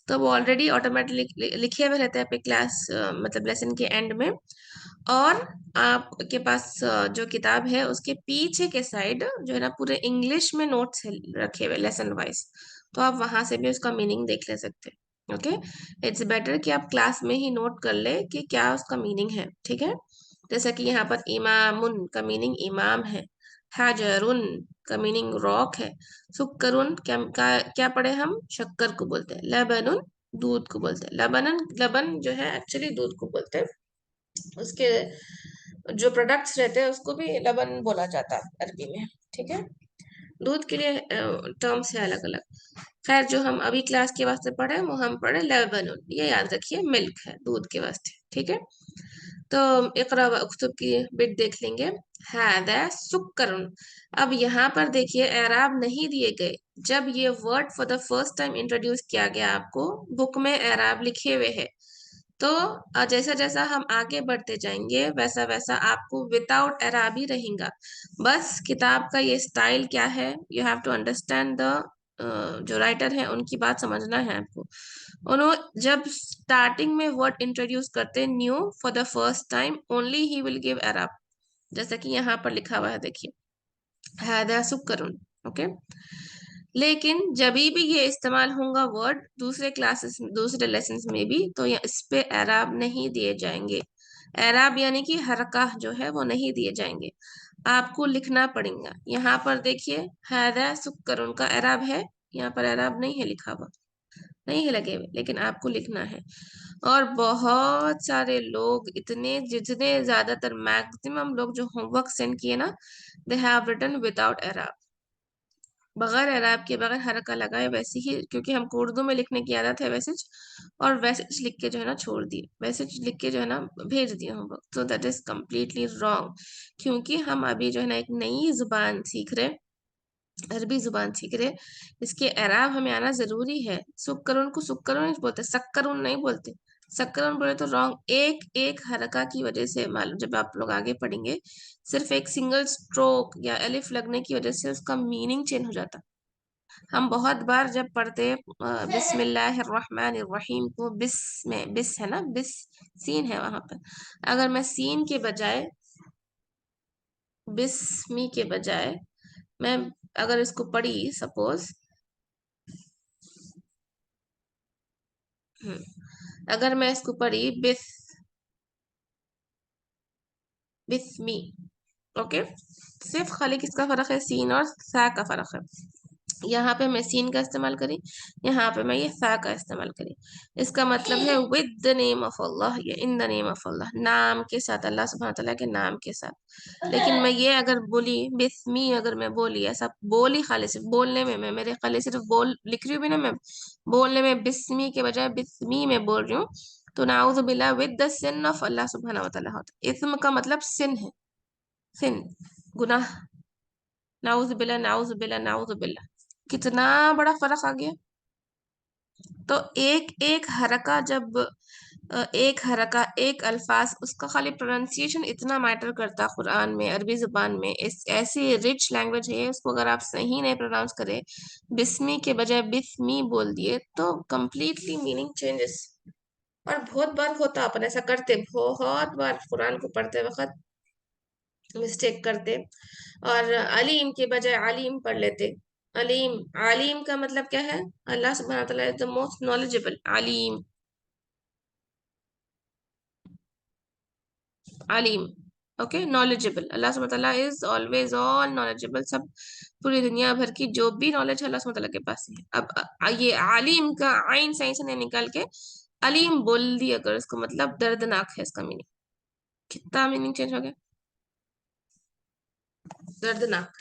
A: तो वो ऑलरेडी ऑटोमेटिकली लिखे हुए रहते हैं आपके क्लास मतलब लेसन के एंड में। और आपके पास जो किताब है उसके पीछे के साइड जो है ना पूरे इंग्लिश में नोट्स रखे हुए लेसन वाइज, तो आप वहां से भी उसका मीनिंग देख ले सकते हैं। ओके, इट्स बेटर कि आप क्लास में ही नोट कर ले कि क्या उसका मीनिंग है, ठीक है। जैसा कि यहाँ पर इमामुन का मीनिंग इमाम है, हाजरुन का मीनिंग रॉक है, सुक्करुन क्या पढ़े हम, शक्कर को बोलते हैं, लबनुन दूध को बोलते हैं, लबनन लबन जो है एक्चुअली दूध को बोलते हैं, उसके जो प्रोडक्ट्स रहते हैं उसको भी लबन बोला जाता है अरबी में, ठीक है। दूध के लिए टर्म्स है अलग अलग। खैर जो हम अभी क्लास के वास्ते पढ़े वो हम पढ़े लेबनुन, ये याद रखिए मिल्क है दूध के वास्ते, ठीक है। तो इकरा व उक्तुब की बिट देख लेंगे। हादा सुक्करुन, अब यहाँ पर देखिए एराब नहीं दिए गए, जब ये word for the first time introduce किया गया आपको बुक में एराब लिखे हुए है, तो जैसा जैसा हम आगे बढ़ते जाएंगे वैसा वैसा आपको विदाउट एराब ही रहेगा। बस किताब का ये स्टाइल क्या है, you have to understand the जो राइटर है उनकी बात समझना है आपको। उन्होंने जब स्टार्टिंग में वर्ड इंट्रोड्यूस करते new for the first time only ही विल गिव एराब, जैसा कि यहाँ पर लिखा हुआ है देखिए, हादा सुक्करुन। ओके, लेकिन जब भी ये इस्तेमाल होगा वर्ड दूसरे क्लासेस दूसरे लेसन्स में भी, तो इस पे एराब नहीं दिए जाएंगे। एराब यानी कि हरका जो है वो नहीं दिए जाएंगे, आपको लिखना पड़ेगा। यहाँ पर देखिए हादा सुक्करुन का एराब है, यहाँ पर एराब नहीं है लिखा हुआ, नहीं है लगे हुए, लेकिन आपको लिखना है। और बहुत सारे लोग इतने जितने ज्यादातर मैक्सिमम लोग जो होमवर्क सेंड किए ना, दे हैव रिटन विदाउट एराब, बगैर एराब के, बगैर हरका लगाए वैसे ही, क्योंकि हमको उर्दू में लिखने की आदत है वैसे और वैसे लिख के जो है ना छोड़ दिए, वैसे लिख के जो है ना भेज दिए होमवर्क, तो दैट इज कम्प्लीटली रॉन्ग। क्योंकि हम अभी जो है ना एक नई जुबान सीख रहे, अरबी जुबान सीख रहे, इसके एराब हमें आना जरूरी है। सुक्करुन को सुक्करुन नहीं बोलते, सक्करुन नहीं बोलते, सक्करुन बोले तो रॉन्ग। एक एक हरका की वजह से मालूम, जब आप लोग आगे पढ़ेंगे, सिर्फ एक सिंगल स्ट्रोक या अलिफ लगने की वजह से उसका मीनिंग चेंज हो जाता। हम बहुत बार जब पढ़ते बिस्मिल्लाहिर्रहमानिर्रहीम को बिस में, बिस है ना, बिस सीन है वहां पर, अगर मैं सीन के बजाय, बिस्मी के बजाय मैं अगर इसको पढ़ी सपोज, अगर मैं इसको पढ़ी बिस्मी, ओके, सिर्फ खाली किसका फर्क है, सीन और सा का फर्क है। यहाँ पे मैं सीन का इस्तेमाल करी, यहाँ पे मैं ये सा का इस्तेमाल करी। इसका मतलब है विद द नेम ऑफ अल्लाह या इन द नेम ऑफ अल्लाह, नाम के साथ, अल्लाह सुब्हान तआला के नाम के साथ। लेकिन मैं ये अगर बोली बिस्मी, अगर मैं बोली ऐसा बोली, खाली सिर्फ बोलने में, मैं मेरे खाली सिर्फ बोल लिख रही हूँ भी ना, मैं बोलने में बिस्मी के बजाय बिस्मी में बोल रही हूँ, तो नाउज़ु बिल्लाह विद द सिन ऑफ अल्लाह सुब्हान तआला होता है। इस्म का मतलब सिन है, सिन गुनाह, नाउज़ु बिल्लाह नाउज़ु बिल्लाह नाउज़ु बिल्लाह, कितना बड़ा फर्क आ गया। तो एक एक हरका जब एक हरका एक अल्फाज उसका खाली प्रोनाउंसिएशन इतना मैटर करता है कुरान में, अरबी जुबान में, इस ऐसी रिच लैंग्वेज है, उसको अगर आप सही नहीं प्रोनाउंस करे, बिस्मी के बजाय बिस्मी बोल दिए, तो कंप्लीटली मीनिंग चेंजेस। और बहुत बार होता, अपन ऐसा करते, बहुत बार कुरान को पढ़ते वक्त मिस्टेक करते और अलीम के बजाय अलीम पढ़ लेते। अलीम, अलीम का मतलब क्या है, अल्लाह सुब्हानहू व तआला इज द मोस्ट नॉलेजेबल, अलीम, अलीम, ओके, नॉलेजेबल, अल्लाह सुब्हानहू व तआला इज ऑलवेज ऑल नॉलेजेबल, सब पूरी दुनिया भर की जो भी नॉलेज है अल्लाह सुब्हानहू व तआला के पास है। अब ये अलीम का आइन सही से नहीं निकाल के अलीम बोल दिया, अगर इसको मतलब दर्दनाक है इसका मीनिंग, कितना मीनिंग चेंज हो गया, दर्दनाक।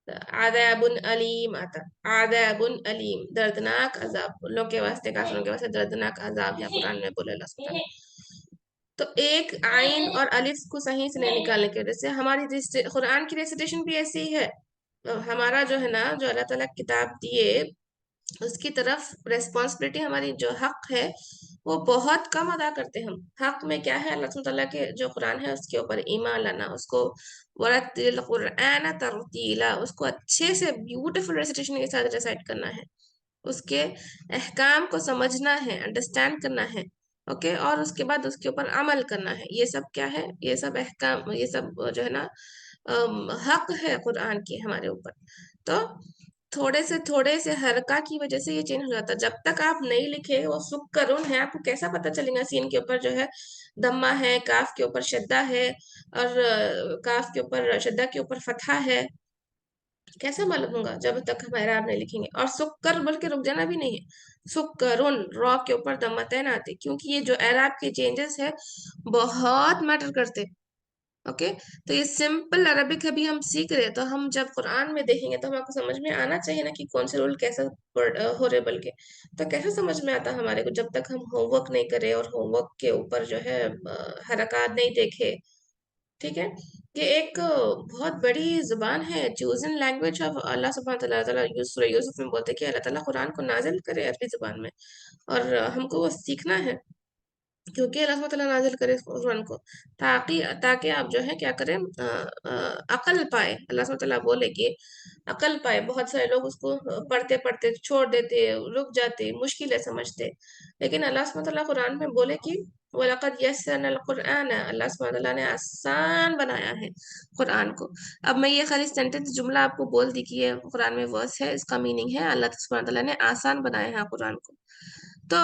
A: आदाबुन अलीम आता, आदाबुन अलीम, दर्दनाक अजाब, उन लोग के वास्ते, काफिरों के वास्ते दर्दनाक अजाब है, कुरान में बोले अल्लाह सुब्हानहू व तआला। तो एक आइन और अलिफ को सही से नहीं निकालने की वजह से हमारी कुरान की रेसिटेशन भी ऐसी ही है। हमारा जो है ना, जो अल्लाह ताला किताब दिए उसकी तरफ रेस्पॉन्सिबिलिटी, हमारी जो हक है वो बहुत कम अदा करते हैं हम। हक में क्या है, अल्लाह सुब्हानहू तआला के जो कुरान है उसके ऊपर ईमान लाना, उसको वरत्तिल कुरआन तरतीला, उसको अच्छे से ब्यूटीफुल रेसिटेशन के साथ रिसाइट करना है, उसके अहकाम को समझना है, अंडरस्टैंड करना है। ओके, और उसके बाद उसके ऊपर अमल करना है। ये सब क्या है, ये सब अहकाम, ये सब जो है ना हक है कुरान के हमारे ऊपर। तो थोड़े से हरका की वजह से ये चेंज हो जाता है। जब तक आप नहीं लिखे वो सुख करुण है, आपको कैसा पता चलेगा सीन के ऊपर जो है दम्मा है, काफ के ऊपर शद्दा है, और काफ के ऊपर शद्दा के ऊपर फतहा है, कैसे मालूम होगा जब तक हम एराब नहीं लिखेंगे। और सुक्कर बोल के रुक जाना भी नहीं है, सुक्करुन रॉ के ऊपर दम्मा तय ना आते, क्योंकि ये जो एराब के चेंजेस है बहुत मैटर करते। ओके, तो ये सिंपल अरबिक अभी हम सीख रहे हैं, तो हम जब कुरान में देखेंगे तो हमको समझ में आना चाहिए ना कि कौन से रूल कैसे हो रहे, बल्कि तो कैसे समझ में आता हमारे को जब तक हम होमवर्क नहीं करें और होमवर्क के ऊपर जो है हरकत नहीं देखे। ठीक है, ये एक बहुत बड़ी जुबान है, चूजन लैंग्वेज ऑफ अल्लाह सुब्हानहू तआला। ताला सूरह यूसुफ में बोलते हैं कि अल्लाह ताला कुरान को नाजिल करे अरबी जुबान में, और हमको वो सीखना है, क्योंकि अल्लाह सुब्हानहू तआला नाजिल करे कुरान को ताकि ताकि आप जो है क्या करें, अकल पाए। अल्लाह सुब्हानहू तआला बोले कि अकल पाए। बहुत सारे लोग उसको पढ़ते पढ़ते छोड़ देते, रुक जाते, मुश्किलें समझते, लेकिन अल्लाह सुब्हानहू तआला कुरान में बोले कि वलक़द यस्सरनल कुरआन, अल्लाह सुब्हानहू तआला ने आसान बनाया है कुरान को। अब मैं ये खाली सेंटेंस जुमला आपको बोल दी कि ये कुरान में वर्स है, इसका मीनिंग है अल्लाह सुब्हानहू तआला ने आसान बनाया है कुरान को। तो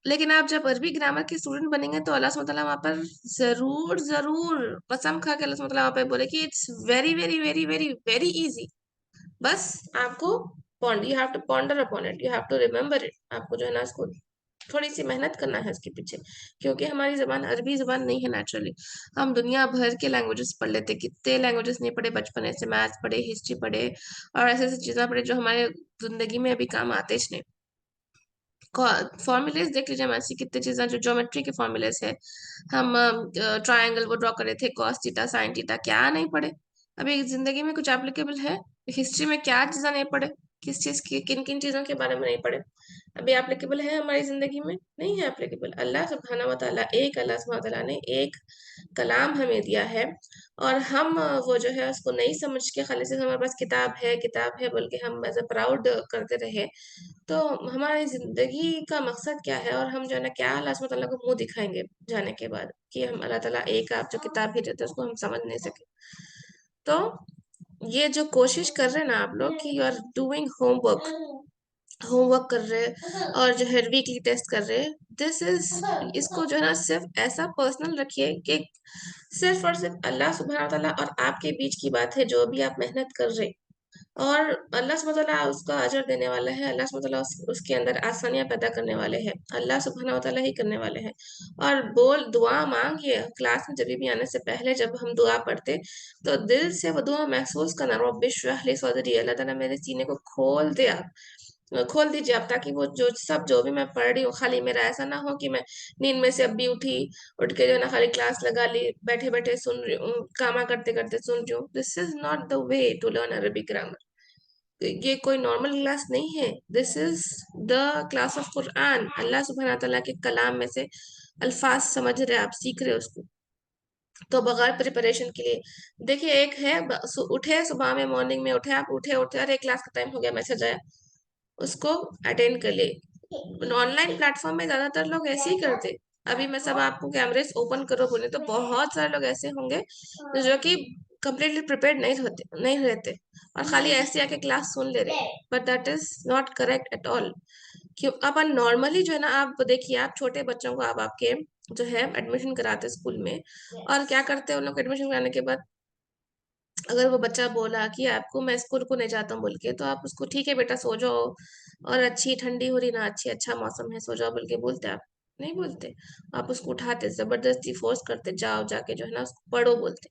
A: लेकिन आप जब अरबी ग्रामर के स्टूडेंट बनेंगे तो अल्लाह सुब्हानहू तआला वहां पर जरूर जरूर कसम खा के अल्लाह सुब्हानहू तआला वहां पर बोले कि it's very very very very very easy. बस आपको you have to ponder upon it, you have to remember it. आपको जो है ना इसको थोड़ी सी मेहनत करना है इसके पीछे, क्योंकि हमारी जबान अरबी जबान नहीं है नेचुरली। हम दुनिया भर के लैंग्वेजेस पढ़ लेते, कितने लैंग्वेजेस नहीं पढ़े बचपन से, मैथ्स पढ़े, हिस्ट्री पढ़े, और ऐसे ऐसी चीजें पढ़े जो हमारे जिंदगी में अभी काम आते ही नहीं। फॉर्मूलेस देख लीजिए, हम ऐसी कितनी चीजें जो ज्योमेट्री के फॉर्मूलेस है, हम ट्रायंगल वो ड्रॉ कर रहे थे, कॉस थीटा साइन थीटा, क्या नहीं पढ़े। अभी जिंदगी में कुछ एप्लीकेबल है? हिस्ट्री में क्या चीजें नहीं पढ़े, किस चीज की किन किन चीजों के बारे में नहीं पढ़े, अभी एप्लीकेबल है हमारी जिंदगी में? नहीं है एप्लीकेबल। अल्लाह सुब्हाना व तआला एक, अल्लाह सुब्हाना व तआला ने एक कलाम हमें दिया है, और हम वो जो है उसको नहीं समझ के खाली से हमारे पास किताब है बोल के हम एज अ प्राउड करते रहे, तो हमारी जिंदगी का मकसद क्या है, और हम जो है ना क्या अल्लाह सुब्हानहू तआला को मुंह दिखाएंगे जाने के बाद कि हम अल्लाह ताला एक, आप जो किताब भेजे थे उसको हम समझ नहीं सके। तो ये जो कोशिश कर रहे हैं ना आप लोग कि यू आर डूइंग होमवर्क कर रहे हैं और जो है वीकली टेस्ट कर रहे हैं, दिस इज, इसको जो है ना सिर्फ ऐसा पर्सनल रखिए कि सिर्फ और सिर्फ अल्लाह सुब्हानहू तआला और आपके बीच की बात है, जो भी आप मेहनत कर रहे, और अल्लाह सुब्हानहू तआला उसका अजर देने वाला है। अल्लाह सुब्हानहू तआला उसके अंदर आसानियां पैदा करने वाले हैं, अल्लाह सुब्हानहू तआला ही करने वाले हैं। और बोल दुआ मांगिए क्लास में, जब भी आने से पहले जब हम दुआ पढ़ते तो दिल से वो दुआ महसूस करना, रब्बि इश्रह ली सदरी, अल्लाह ताला मेरे सीने को खोल दे आप, खोल दीजिए आप, ताकि वो जो भी मैं पढ़ रही हूँ, खाली मेरा ऐसा ना हो कि मैं नींद में से अभी उठी, उठ के जो है ना खाली क्लास लगा ली, बैठे बैठे सुन रही हूँ, कामा करते करते सुन रही हूँ। This is not the way to learn Arabic grammar. ये कोई नॉर्मल क्लास नहीं है, this is the class of Quran. Allah सुब्हानहू तआला के कलाम में से अल्फाज समझ रहे, आप सीख रहे हो उसको, तो बगैर प्रिपरेशन के लिए देखिए, एक है उठे सुबह में, मॉर्निंग में उठे, आप उठे उठे अरे क्लास का टाइम हो गया, मैसेज आया, उसको अटेंड कर लिए। ऑनलाइन प्लेटफॉर्म में ज्यादातर लोग ऐसे ही करते। अभी मैं सब आपको कैमरेस ओपन करो बोले तो बहुत सारे लोग ऐसे होंगे जो कि कंप्लीटली प्रिपेयर्ड नहीं रहते और खाली ऐसे आके क्लास सुन ले रहे, but that is not correct at all. क्यों अपन नॉर्मली जो है ना, आप देखिए, आप छोटे बच्चों को आप आपके जो है एडमिशन कराते स्कूल में, और क्या करते हैं उन लोग एडमिशन कराने के बाद, अगर वो बच्चा बोला कि आपको मैं स्कूल को नहीं जाता हूँ बोल के, तो आप उसको ठीक है बेटा सो जाओ, और अच्छी ठंडी हो रही ना, अच्छी अच्छा मौसम है, सो जाओ बोल के बोलते आप? नहीं बोलते। आप उसको उठाते, जबरदस्ती फोर्स करते, जाओ जाके जो है ना उसको पढ़ो बोलते।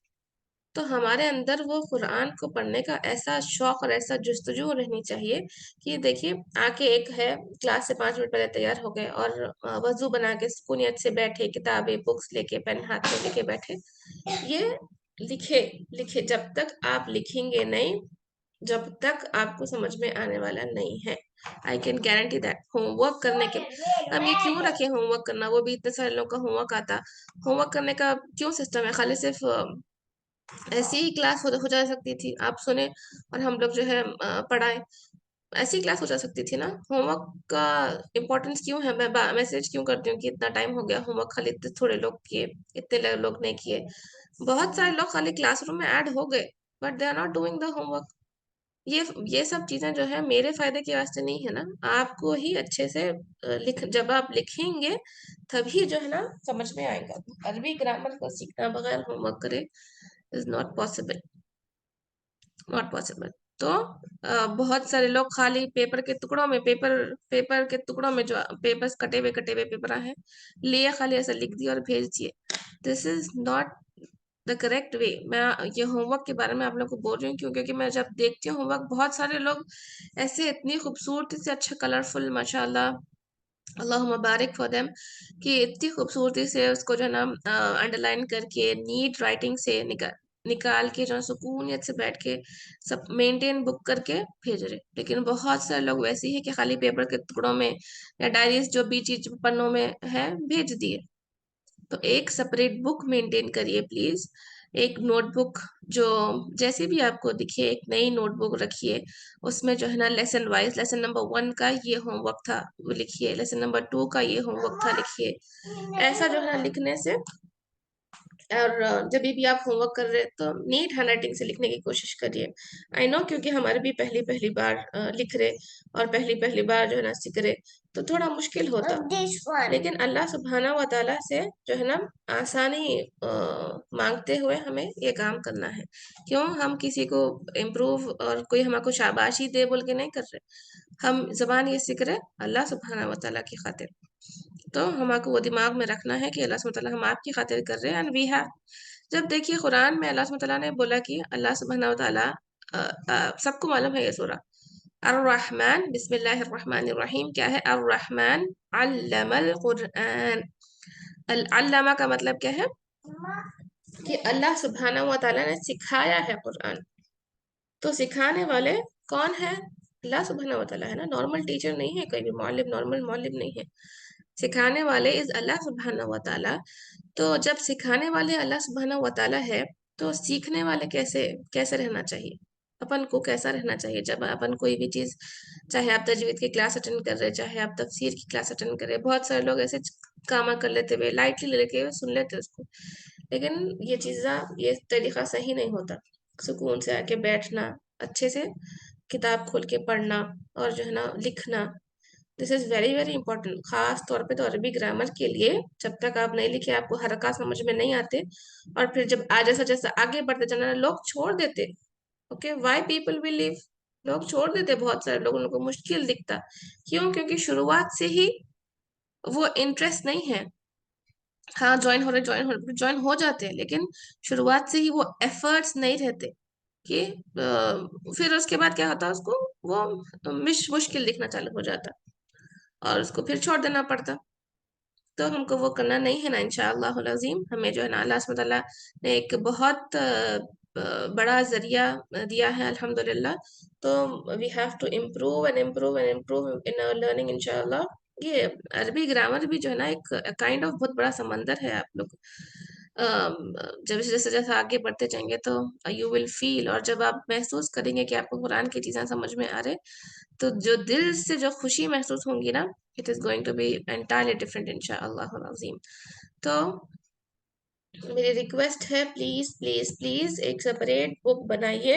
A: तो हमारे अंदर वो कुरान को पढ़ने का ऐसा शौक और ऐसा जुस्तजू रहनी चाहिए कि देखिए, आके एक है क्लास से 5 मिनट पहले तैयार हो गए और वजू बना के सुकूनियत से बैठे, किताबें बुक्स लेके पेन हाथ में लेके बैठे, ये लिखे जब तक आप लिखेंगे नहीं, जब तक आपको समझ में आने वाला नहीं है। I can guarantee that. Homework करने के हम ये क्यों रखे होमवर्क करना, वो भी इतने सारे लोग का होमवर्क आता, होमवर्क करने का क्यों सिस्टम है? खाली सिर्फ ऐसी ही क्लास हो जा सकती थी, आप सुने और हम लोग जो है पढ़ाए, ऐसी क्लास हो जा सकती थी ना। होमवर्क का इम्पोर्टेंस क्यों है? मैं मैसेज क्यों करती हूँ कि इतना टाइम हो गया, होमवर्क खाली इतने थोड़े लोग किए, इतने लोग नहीं किए। बहुत सारे लोग खाली क्लासरूम में ऐड हो गए but they are not doing the homework. ये सब चीजें जो है मेरे फायदे के वास्ते नहीं है ना, आपको ही अच्छे से लिख, जब आप लिखेंगे तभी जो है ना समझ में आएगा। अरबी ग्रामर को सीखना बगैर होमवर्क करे is not possible, not possible. तो बहुत सारे लोग खाली पेपर के टुकड़ों में, पेपर के टुकड़ों में जो पेपर्स कटे हुए पेपर हैं, लिए खाली ऐसा लिख दिया और भेज दिए। This is not the correct way. मैं ये होमवर्क के बारे में आप लोग को बोल रही हूँ क्यों? क्योंकि मैं जब देखती हूँ होमवर्क, बहुत सारे लोग ऐसे इतनी खूबसूरती से, अच्छा कलरफुल, माशाल्लाह, अल्लाह मुबारक फॉर देम, कि इतनी खूबसूरती से उसको जो है ना अंडरलाइन करके नीट राइटिंग से निकाल के जो है सुकूनियत से बैठ के सब मेंटेन बुक करके भेज रहे। लेकिन बहुत सारे लोग वैसे ही है कि खाली पेपर के टुकड़ों में या डायरीज जो भी चीज पन्नों में है भेज दिए। तो एक सेपरेट बुक मेंटेन करिए प्लीज, एक नोटबुक जो जैसे भी आपको दिखे, एक नई नोटबुक रखिए, उसमें जो है ना लेसन वाइज, लेसन नंबर 1 का ये होमवर्क था वो लिखिए, लेसन नंबर 2 का ये होमवर्क था लिखिए। ऐसा जो है ना लिखने से, और जब भी आप होमवर्क कर रहे हैं तो नीट हैंडराइटिंग से लिखने की कोशिश करिए। आई नो, क्योंकि हमारे भी पहली पहली बार लिख रहे और पहली पहली बार जो है ना सीख रहे, तो थोड़ा मुश्किल होता, लेकिन अल्लाह सुब्हाना व ताला से जो है ना आसानी मांगते हुए हमें ये काम करना है। क्यों? हम किसी को इम्प्रूव और कोई हमको शाबाशी दे बोल के नहीं कर रहे, हम जबान ये सीख रहे अल्लाह सुब्हाना व ताला की खातिर। तो हमको वो दिमाग में रखना है कि अल्लाह सुब्हानहू व तआला हम आपकी खातिर कर रहे हैं, एंड वी हैव। जब देखिए कुरान में अल्लाह सुब्हानहू व तआला ने बोला कि अल्लाह सुब्हानहू व तआला, सबको मालूम है ये सूरा अर्रहमान, बिस्मिल्लाहिर रहमानिर रहीम, क्या है? अर्रहमान अल्लमल कुरआन। अल्लामा का मतलब क्या है? कि अल्लाह सुब्हानहू व तआला ने सिखाया है कुरान। तो सिखाने वाले कौन है? अल्लाह सुब्हानहू व तआला है ना, नॉर्मल टीचर नहीं है, कोई भी मौलिम, नॉर्मल मौलिम नहीं है। सिखाने वाले इज अल्लाह सुब्हानहू व तआला। तो जब सिखाने वाले अल्लाह सुब्हानहू व तआला है, तो सीखने वाले कैसे कैसे रहना चाहिए? अपन को कैसा रहना चाहिए जब अपन कोई भी चीज, चाहे आप तजवीद की क्लास अटेंड कर रहे, चाहे आप तफसीर की क्लास अटेंड कर रहे, बहुत सारे लोग ऐसे काम कर लेते हुए लाइटली लेके सुन लेते उसको, लेकिन ये चीज़ा, ये तरीका सही नहीं होता। सुकून से आके बैठना, अच्छे से किताब खोल के पढ़ना और जो है ना लिखना, this is very very important. खास तौर पे तो अरबी ग्रामर के लिए, जब तक आप नहीं लिखे आपको हरकत समझ में नहीं आते, और फिर जब जैसा जैसा आगे बढ़ते जाना लोग छोड़ देते। Okay, why people will leave, लोग छोड़ देते, बहुत सारे लोग, उनको मुश्किल दिखता। क्यों? क्योंकि शुरुआत से ही वो इंटरेस्ट नहीं है। हाँ, ज्वाइन हो जाते हैं, लेकिन शुरुआत से ही वो एफर्ट्स नहीं रहते कि फिर उसके बाद क्या होता है, उसको वो मुश्किल दिखना चालू हो जाता और उसको फिर छोड़ देना पड़ता। तो हमको वो करना नहीं है ना, इंशाअल्लाह अज़ीम। हमें जो है ना अल्लाह सुब्हानहू व तआला ने एक बहुत बड़ा जरिया दिया है अल्हम्दुलिल्लाह। तो we have to improve and improve and improve in our learning इंशाअल्लाह। ये अरबी ग्रामर भी जो है ना एक काइंड ऑफ बहुत बड़ा समंदर है। आप लोग जब जैसे जैसे आगे बढ़ते जाएंगे तो यू विल फील, और जब आप महसूस करेंगे कि आपको कुरान की चीजें समझ में आ रहे, तो जो दिल से जो खुशी महसूस होंगी ना, it is going to be entirely different इंशाअल्लाह अज़ीम। तो मेरी रिक्वेस्ट है, प्लीज प्लीज प्लीज एक सेपरेट बुक बनाइए,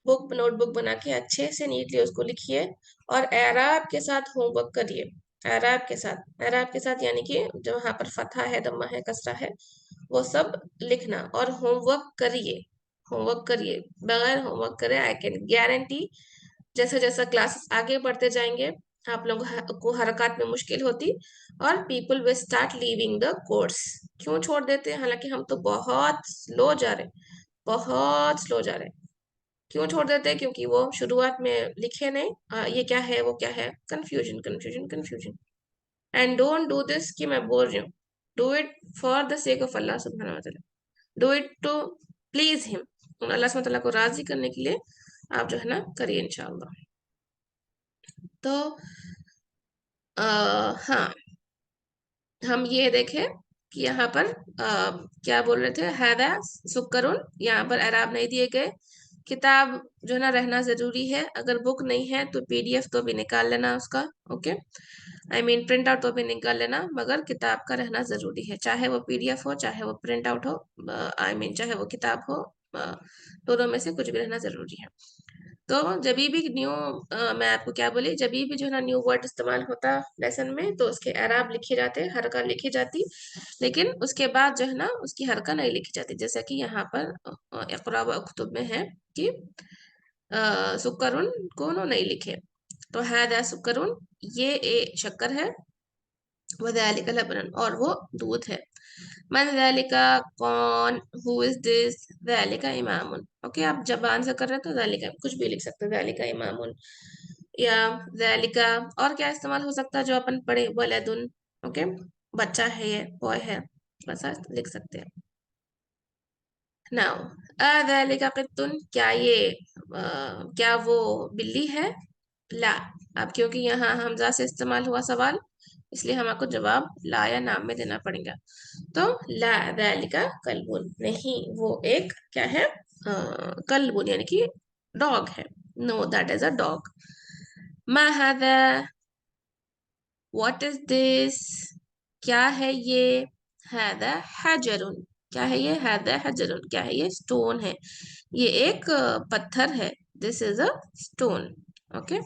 A: बुक नोटबुक बना के अच्छे से नीटली उसको लिखिए और एराब के साथ होमवर्क करिए। एराब के साथ यानी कि जो वहाँ पर फतहा है, दम्मा है, कसरा है, वो सब लिखना और होमवर्क करिए। होमवर्क करिए, बगैर होमवर्क करे आई कैन गारंटी, जैसा जैसा क्लासेस आगे बढ़ते जाएंगे आप लोग को हरकत में मुश्किल होती और people will start leaving the course. क्यों छोड़ देते हैं? हालांकि हम तो बहुत स्लो जा रहे, बहुत स्लो जा रहे। क्यों छोड़ देते हैं? क्योंकि वो शुरुआत में लिखे नहीं, ये क्या है, वो क्या है, confusion confusion confusion. And don't do this, कि मैं बोल रही हूँ, do it for the sake of Allah सुब्हानहू व तआला, do it to please him. Allah सुब्हानहू व तआला को राजी करने के लिए आप जो है ना करिए इंशाअल्लाह। तो हाँ, हम ये देखें कि यहाँ पर क्या बोल रहे थे, हैदा सुकरुन, यहाँ पर एराब नहीं दिए गए। किताब जो ना रहना जरूरी है, अगर बुक नहीं है तो पीडीएफ तो भी निकाल लेना उसका, okay, I mean print out तो भी निकाल लेना, मगर किताब का रहना जरूरी है, चाहे वो पीडीएफ हो चाहे वो प्रिंट आउट हो, आई मीन चाहे वो किताब हो, दोनों में से कुछ भी रहना जरूरी है। तो जब भी न्यू मैं आपको क्या बोली, जब भी जो है ना न्यू वर्ड इस्तेमाल होता लेसन में, तो उसके एराब लिखे जाते, हरका लिखी जाती, लेकिन उसके बाद जो है ना उसकी हरका नहीं लिखी जाती, जैसा कि यहाँ पर इक़रा व उक्तुब में है कि सुकरुन को नहीं लिखे। तो हादा सुकरुन, ये शक्कर है, वज़ालिका लबनन, और वो दूध है। मन ज़ालिका, कौन, हु इज दिस, ज़ालिका इमामुन, ओके, आप जबान से कर रहे हो तो ज़ालिका कुछ भी लिख सकते हैं, ज़ालिका इमामुन या ज़ालिका। और क्या इस्तेमाल हो सकता है जो अपन पढ़े, वलदुन, ओके, बच्चा है, ये बॉय है, बस ऐसे लिख सकते हैं। नाउ ज़ालिका क़ित्तुन, क्या ये क्या वो बिल्ली है? ला, अब क्योंकि यहाँ हमजा से इस्तेमाल हुआ सवाल, इसलिए हमको जवाब ला या नाम में देना पड़ेगा। तो ला ज़ालिका कल्बुन, नहीं वो एक क्या है, कल्बुन यानी कि डॉग है। No, that is a dog. मा हादा, व्हाट इज दिस, क्या है ये? हादा हजरुन, क्या है ये? हादा हजरुन, क्या है ये? स्टोन है, ये एक पत्थर है, this is a stone, okay.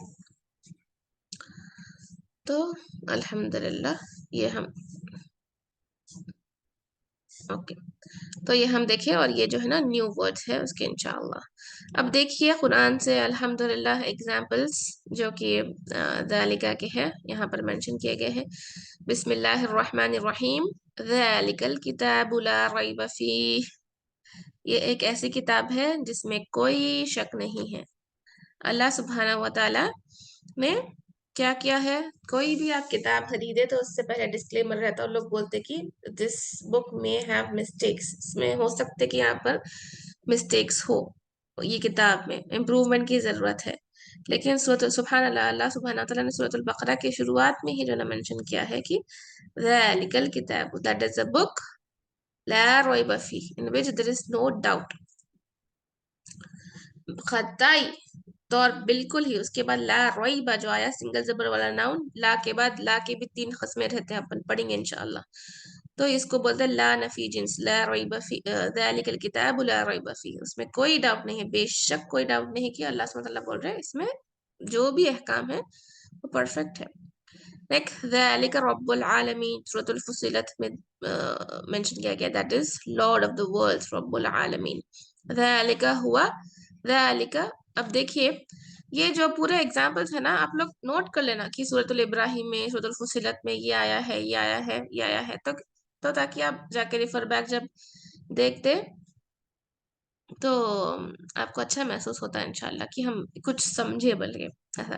A: तो अल्हम्दुलिल्लाह, ये हम, ओके, तो ये हम देखें, और ये जो है ना न्यू वर्ड्स है उसके इंशाअल्लाह। अब देखिए कुरान से अल्हम्दुलिल्लाह एग्जाम्पल्स जो कि ज़ालिका के हैं, यहाँ पर मेंशन किए गए हैं। बिस्मिल्लाहिर्रहमानिर्रहीम, ज़ालिकल किताबु ला रैब फीह, ये एक ऐसी किताब है जिसमें कोई शक नहीं है। अल्लाह सुब्हाना व तआला ने क्या किया है, कोई भी आप किताब खरीदे तो उससे पहले डिस्क्लेमर रहता है, लोग बोलते कि दिस बुक में हैव मिस्टेक्स, इसमें हो सकते कि यहाँ पर मिस्टेक्स हो, ये किताब में इम्प्रूवमेंट की जरूरत है। लेकिन सूरत सुभान अल्लाह, अल्लाह सुब्हाना तआला ने सूरत अल बकरा की शुरुआत में ही जो ना मेंशन किया है कि ज़ालिकल किताब, दैट इज अ बुक, ला रैब फीह, in which there is no doubt, खताई, तो और बिल्कुल ही, उसके बाद ला रईबा जो आया सिंगल जबर वाला नाउन, ला के बाद ला के भी तीन कस्में रहते हैं, अपन पढ़ेंगे इंशाअल्लाह। तो इसको बोलते हैं ला नफी जिन्स, ला रईबा फी, ज़ालिकल किताब ला रईबा फी, उसमें कोई डाउट नहीं है, बेशक कोई डाउट नहीं कि अल्लाह सुब्हानहू व तआला बोल रहे हैं इसमें जो भी अहकाम है वो परफेक्ट है। नेक्स्ट, ज़ालिका रब्बुल आलमीन, सूरतुल फुसिलत में मेंशन किया गया, that is lord of the worlds, रब्बुल आलमीन। ज़ालिका हुआ, ज़ालिका, अब देखिए ये जो पूरे एग्जाम्पल्स है ना, आप लोग नोट कर लेना कि सूरतुल इब्राहिम में, सूरतुल फुसिलत में ये आया है, ये आया है, ये आया है, तो ताकि आप जाके रिफर बैक जब देखते तो आपको अच्छा महसूस होता है इंशाल्लाह कि हम कुछ समझे बल्कि ऐसा।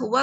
A: हुआ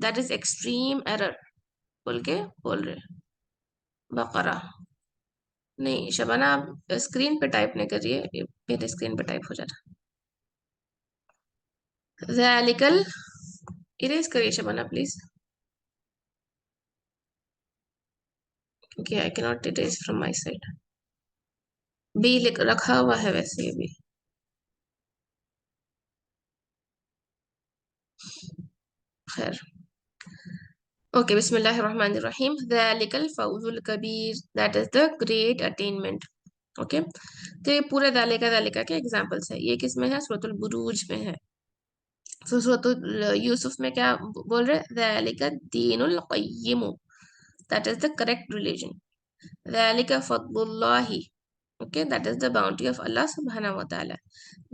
A: दैट इज एक्सट्रीम एरर, बोल के बोल रहे बकरा। नहीं शबाना, आप स्क्रीन पे टाइप नहीं करिए, मेरे स्क्रीन पे टाइप हो जाता। ज़ालिकल, इरेज करिए शबाना प्लीज, क्योंकि I can not erase from my side. B लिख रखा हुआ है वैसे ये भी, खैर, ओके। बिस्मिल्लाहिर्रहमानिर्रहीम, ज़ालिकल फौजुल कबीर, that is the great attainment, okay. तो ये पूरे ज़ालिका के एग्जांपल्स है, ये किस में है? सूरतुल बुरूज में है। तो सूरतुल यूसुफ में क्या बोल रहे? ज़ालिका दीनुल क़य्यिम, that is the correct religion. ज़ालिका फद्लुल्लाहि, okay, that is the bounty of Allah subhanahu wa ta'ala.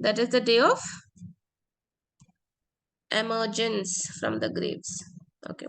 A: that is the day of emergence from the graves, okay.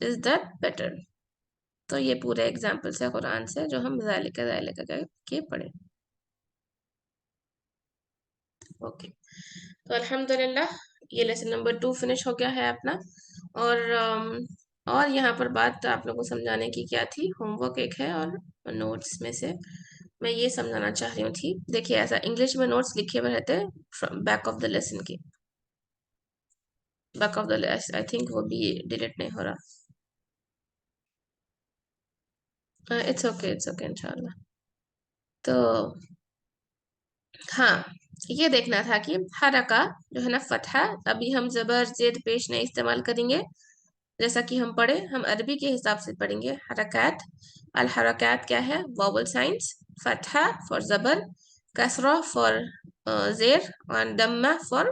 A: is that better? तो ये पूरे एग्जाम्पल्स है कुरान से जो हम ज़ालिका के पढ़े, ओके। तो अल्हम्दुलिल्लाह ये लेसन नंबर 2 फिनिश हो गया है अपना। और यहाँ पर बात आप लोगों को समझाने की क्या थी, होमवर्क एक है और नोट्स में से मैं ये समझाना चाह रही हूँ थी। देखिए ऐसा इंग्लिश में नोट्स लिखे हुए रहते हैं बैक ऑफ द लेसन के, back of the I think वो भी डिलीट नहीं हो रहा। इट्स ओके इंशाल्लाह। तो हाँ, ये देखना था कि हरका जो है ना फतहा, अभी हम जबर जेद पेश नहीं इस्तेमाल करेंगे। जैसा कि हम पढ़े, हम अरबी के हिसाब से पढ़ेंगे हरकत। अल हरकत क्या है? Vowel science. फतहा फॉर जबर, कसरा फॉर जेर, और दम्मा फॉर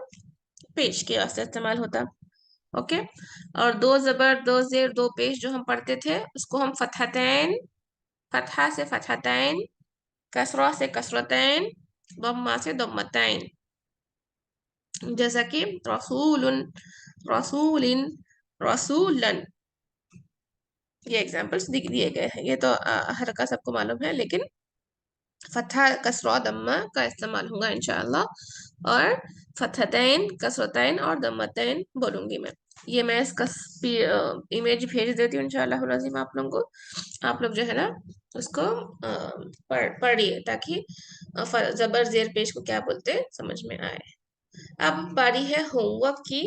A: पेश के वास्ते इस्तेमाल होता। ओके। और दो जबर दो जेर दो पेश जो हम पढ़ते थे उसको हम फतहतैन, फतहा से फतहतैन, कसरा से कसरतैन, दम्मा से दम्मतैन। जैसा कि रसूलुन, रसूलिन, रसूलन, ये एग्जाम्पल्स दिए गए हैं। ये तो हर का सबको मालूम है, लेकिन फतहा कसरा दम्मा का इस्तेमाल होगा इंशाअल्लाह। और फतहतैन कसरतैन और दम्मतैन बोलूंगी मैं। ये मैं इसका इमेज भेज देती हूँ इंशाअल्लाह नाज़िम आप लोगों को। आप लोग जो है ना उसको पढ़िए, ताकि जबर जेर पेश को क्या बोलते हैं समझ में आए। अब बारी है होमवर्क की,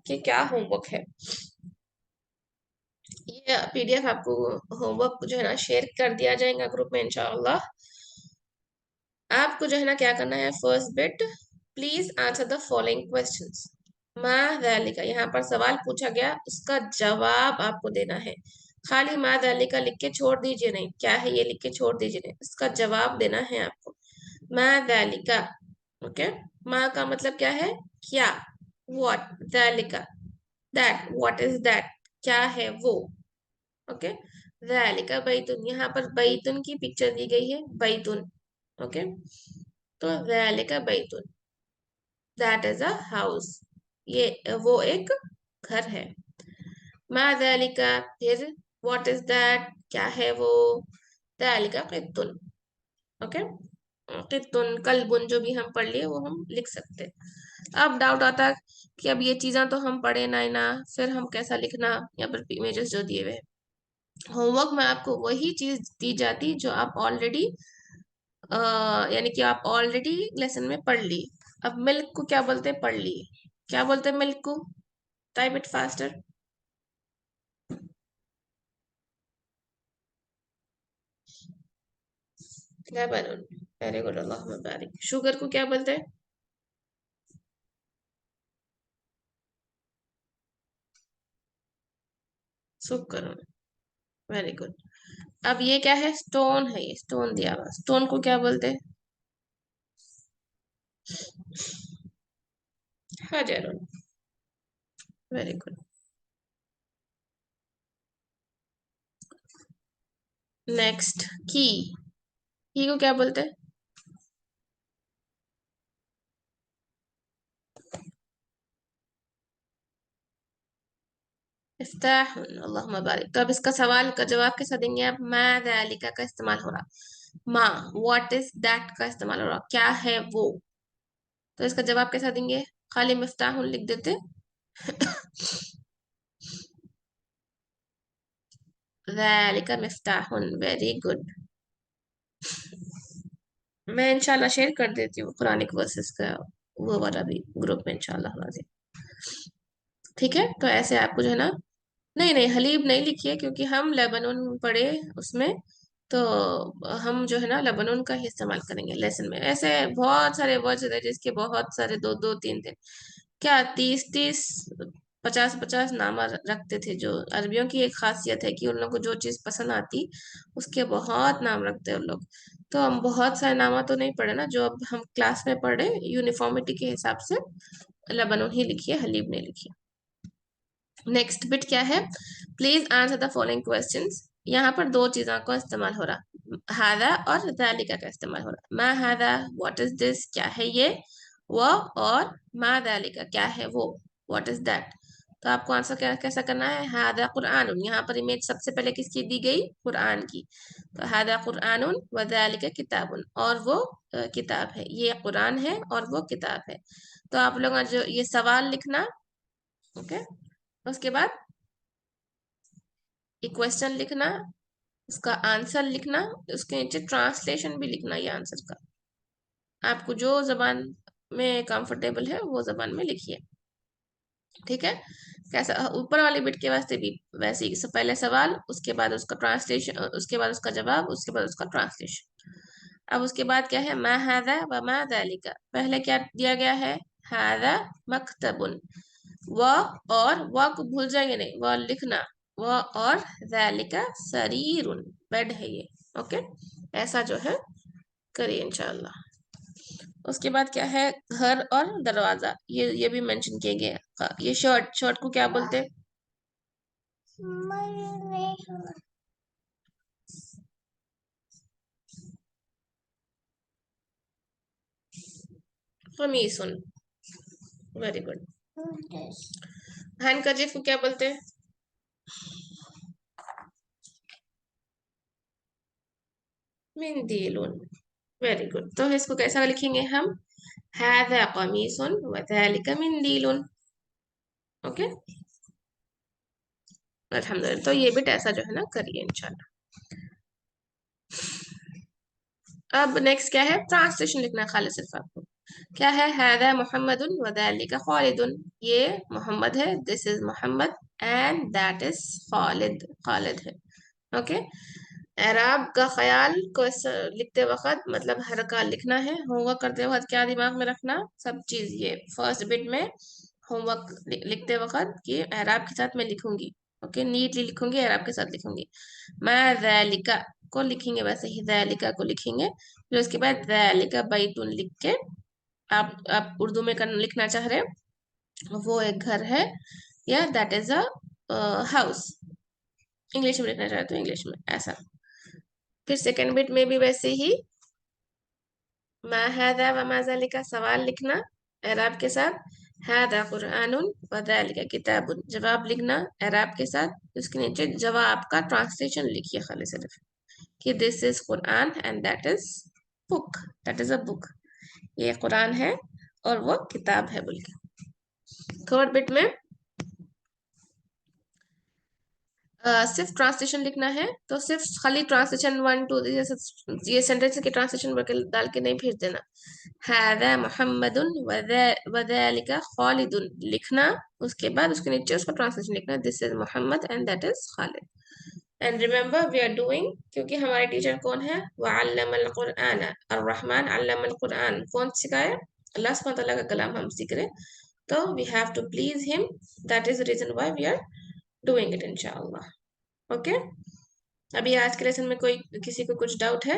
A: कि क्या होमवर्क है। ये पीडीएफ आपको होमवर्क जो है ना शेयर कर दिया जाएगा ग्रुप में इंशाअल्लाह। आपको जो है ना क्या करना है, first bit, please answer the following questions. मा ज़ालिका, यहाँ पर सवाल पूछा गया, उसका जवाब आपको देना है। खाली मा ज़ालिका लिख के छोड़ दीजिए नहीं, क्या है ये लिख के छोड़ दीजिए नहीं, उसका जवाब देना है आपको। मा ज़ालिका, ओके। मा का मतलब क्या है? क्या। व्हाट, ज़ालिका दैट, व्हाट इज दैट, क्या है वो। ओके। ज़ालिका बैतुन, यहाँ पर बैतुन की पिक्चर दी गई है, बैतुन। ओके। तो ज़ालिका बैतुन, दैट इज अ हाउस, ये वो एक घर है। मा ज़ालिका, फिर व्हाट इज दैट, क्या है वो। ज़ालिका क़ित्तुन, ओके। क़ित्तुन कल्बुन जो भी हम पढ़ लिए वो हम लिख सकते हैं। अब डाउट आता है कि अब ये चीजें तो हम पढ़े ना ही ना, फिर हम कैसा लिखना, यहाँ पर इमेजेस जो दिए हुए हैं। होमवर्क में आपको वही चीज दी जाती जो आप ऑलरेडी, यानी कि आप ऑलरेडी लेसन में पढ़ ली। अब मिल्क को क्या बोलते हैं? पढ़ ली। क्या बोलते हैं मिल्क को? Type it faster. Lebanon, very good, Allah Mubarak. Sugar को क्या बोलते हैं? सुकर, वेरी गुड। अब ये क्या है? स्टोन है, ये स्टोन दिया हुआ, स्टोन को क्या बोलते हैं? हजरुन, वेरी गुड। नेक्स्ट, की को क्या बोलते हैं? इफ्ताहुन, अल्लाहुम्मा बारिक। तो अब इसका सवाल का जवाब कैसा देंगे आप? मा ज़ालिका का इस्तेमाल हो रहा, मा व्हाट इज दैट का इस्तेमाल हो रहा, क्या है वो। तो इसका जवाब कैसा देंगे? खाली मिफ्ताहुन लिख देते। ज़ालिका मिफ्ताहुन, वेरी गुड। मैं इंशाल्लाह शेयर कर देती हूँ कुरानिक वर्सेस का वो वाला भी ग्रुप में इंशाल्लाह नाज़िम। ठीक है, तो ऐसे आपको जो है ना, नहीं नहीं हलीब नहीं लिखिए, क्योंकि हम लेबनान पढ़े उसमें, तो हम जो है ना लेबनान का ही इस्तेमाल करेंगे लेसन में। ऐसे बहुत सारे वर्ड्स हैं जिसके बहुत सारे दो दो तीन तीन, क्या 30 30 50 50 नामा रखते थे। जो अरबियों की एक खासियत है कि उन लोगों को जो चीज पसंद आती उसके बहुत नाम रखते हैं उन लोग। तो हम बहुत सारे नामा तो नहीं पढ़े ना, जो अब हम क्लास में पढ़े यूनिफॉर्मिटी के हिसाब से लेबनान ही लिखिए, हलीब नहीं लिखिए। नेक्स्ट बिट क्या है? Please answer the following questions. यहाँ पर दो चीजों का इस्तेमाल हो रहा, हादा और ज़ालिका का इस्तेमाल हो रहा। मा हादा, व्हाट इज दिस, क्या है ये। वो, और मा ज़ालिका, क्या है वो, व्हाट इज दैट। तो आपको आंसर क्या कैसा करना है? हादा कुरान, यहाँ पर इमेज सबसे पहले किसकी दी गई? कुरान की। तो हादा कुरान व ज़ालिका किताबुन, और वो किताब है, ये कुरान है और वो किताब है। तो आप लोग जो ये सवाल लिखना, ओके। उसके बाद एक क्वेश्चन लिखना, उसका आंसर लिखना, उसके नीचे ट्रांसलेशन भी लिखना ये आंसर का। आपको जो जबान में कंफर्टेबल है वो जबान में लिखिए, ठीक है। कैसा ऊपर वाले बिट के वास्ते भी वैसे ही, पहले सवाल, उसके बाद उसका ट्रांसलेशन, उसके बाद उसका जवाब, उसके बाद उसका ट्रांसलेशन। अब उसके बाद क्या है, मा हादा व मा ज़ालिका। पहले क्या दिया गया है, हादा मकतबुन, व, और व को भूल जाएंगे नहीं, व लिखना, व और ज़ालिका सरीरुन, बेड है ये। ओके, ऐसा जो है करिए इंशाल्लाह। उसके बाद क्या है, घर और दरवाजा, ये भी मेंशन किए गए हैं। ये शर्ट, शर्ट को क्या बोलते हैं, कमीसुन, वेरी गुड। हैंडकरचीफ को क्या बोलते हैं, मिंदीलुन, वेरी गुड। तो इसको कैसा लिखेंगे हम, हादा कमीसुन व ज़ालिका मिंदीलुन। ओके, अल्हम्दुलिल्लाह। तो ये बिट ऐसा जो है ना करिए इंशाल्लाह। अब नेक्स्ट क्या है, ट्रांसलेशन लिखना है खाली सिर्फ आपको। क्या है, हादा मोहम्मदुन व दैलिका खालिदुन, ये मोहम्मद है, this is Mohammed, and that is Khalid, Khalid है। ओके, एराब का ख्याल को लिखते वक्त, मतलब हर का लिखना है, होमवर्क करते वक्त क्या दिमाग में रखना, सब चीज ये फर्स्ट बिट में होमवर्क लिखते वक्त कि एराब के साथ मैं लिखूंगी। ओके, नीटली लिखूंगी, एराब के साथ लिखूंगी। मैं दैलिका को लिखेंगे वैसे ही दैलिका को लिखेंगे, फिर उसके बाद दैलिका बैतुन लिख के, आप उर्दू में लिखना चाह रहे हैं वो एक घर है, या that is a house. English में लिखना चाहते हो तो इंग्लिश में ऐसा। फिर सेकंड बिट में भी वैसे ही, मा हादा व मा ज़ालिका सवाल लिखना एराब के साथ, हादा कुरआनुन व ज़ालिका किताबुन जवाब लिखना एराब के साथ, उसके नीचे जवाब का ट्रांसलेशन लिखिए खाली सिर्फ, कि this is Quran and that is book, that is a book, ये कुरान है और वो किताब है बोल के। थर्ड बिट में सिर्फ ट्रांसलेशन लिखना है, तो सिर्फ खाली ट्रांसलेशन 1 2 ये सेंटेंस के ट्रांसलेशन डाल के नहीं भेज देना। हादा मोहम्मदुन व ज़ालिका खालिदुन लिखना, उसके बाद उसके नीचे उसका ट्रांसलेशन लिखना, this is Mohammed and that is Khalid. And remember we are doing, क्योंकि हमारे टीचर कौन है, वअल्लमल कुरआन, अर्रहमान अल्लमल कुरआन, कौन सिखाया, अल्लाह सुब्हानहू व तआला का कलाम हम सीख रहे, तो we have to please him, that is the reason why we are doing it इंशाअल्लाह। ओके, अभी आज के लेसन में कोई किसी को कुछ डाउट है?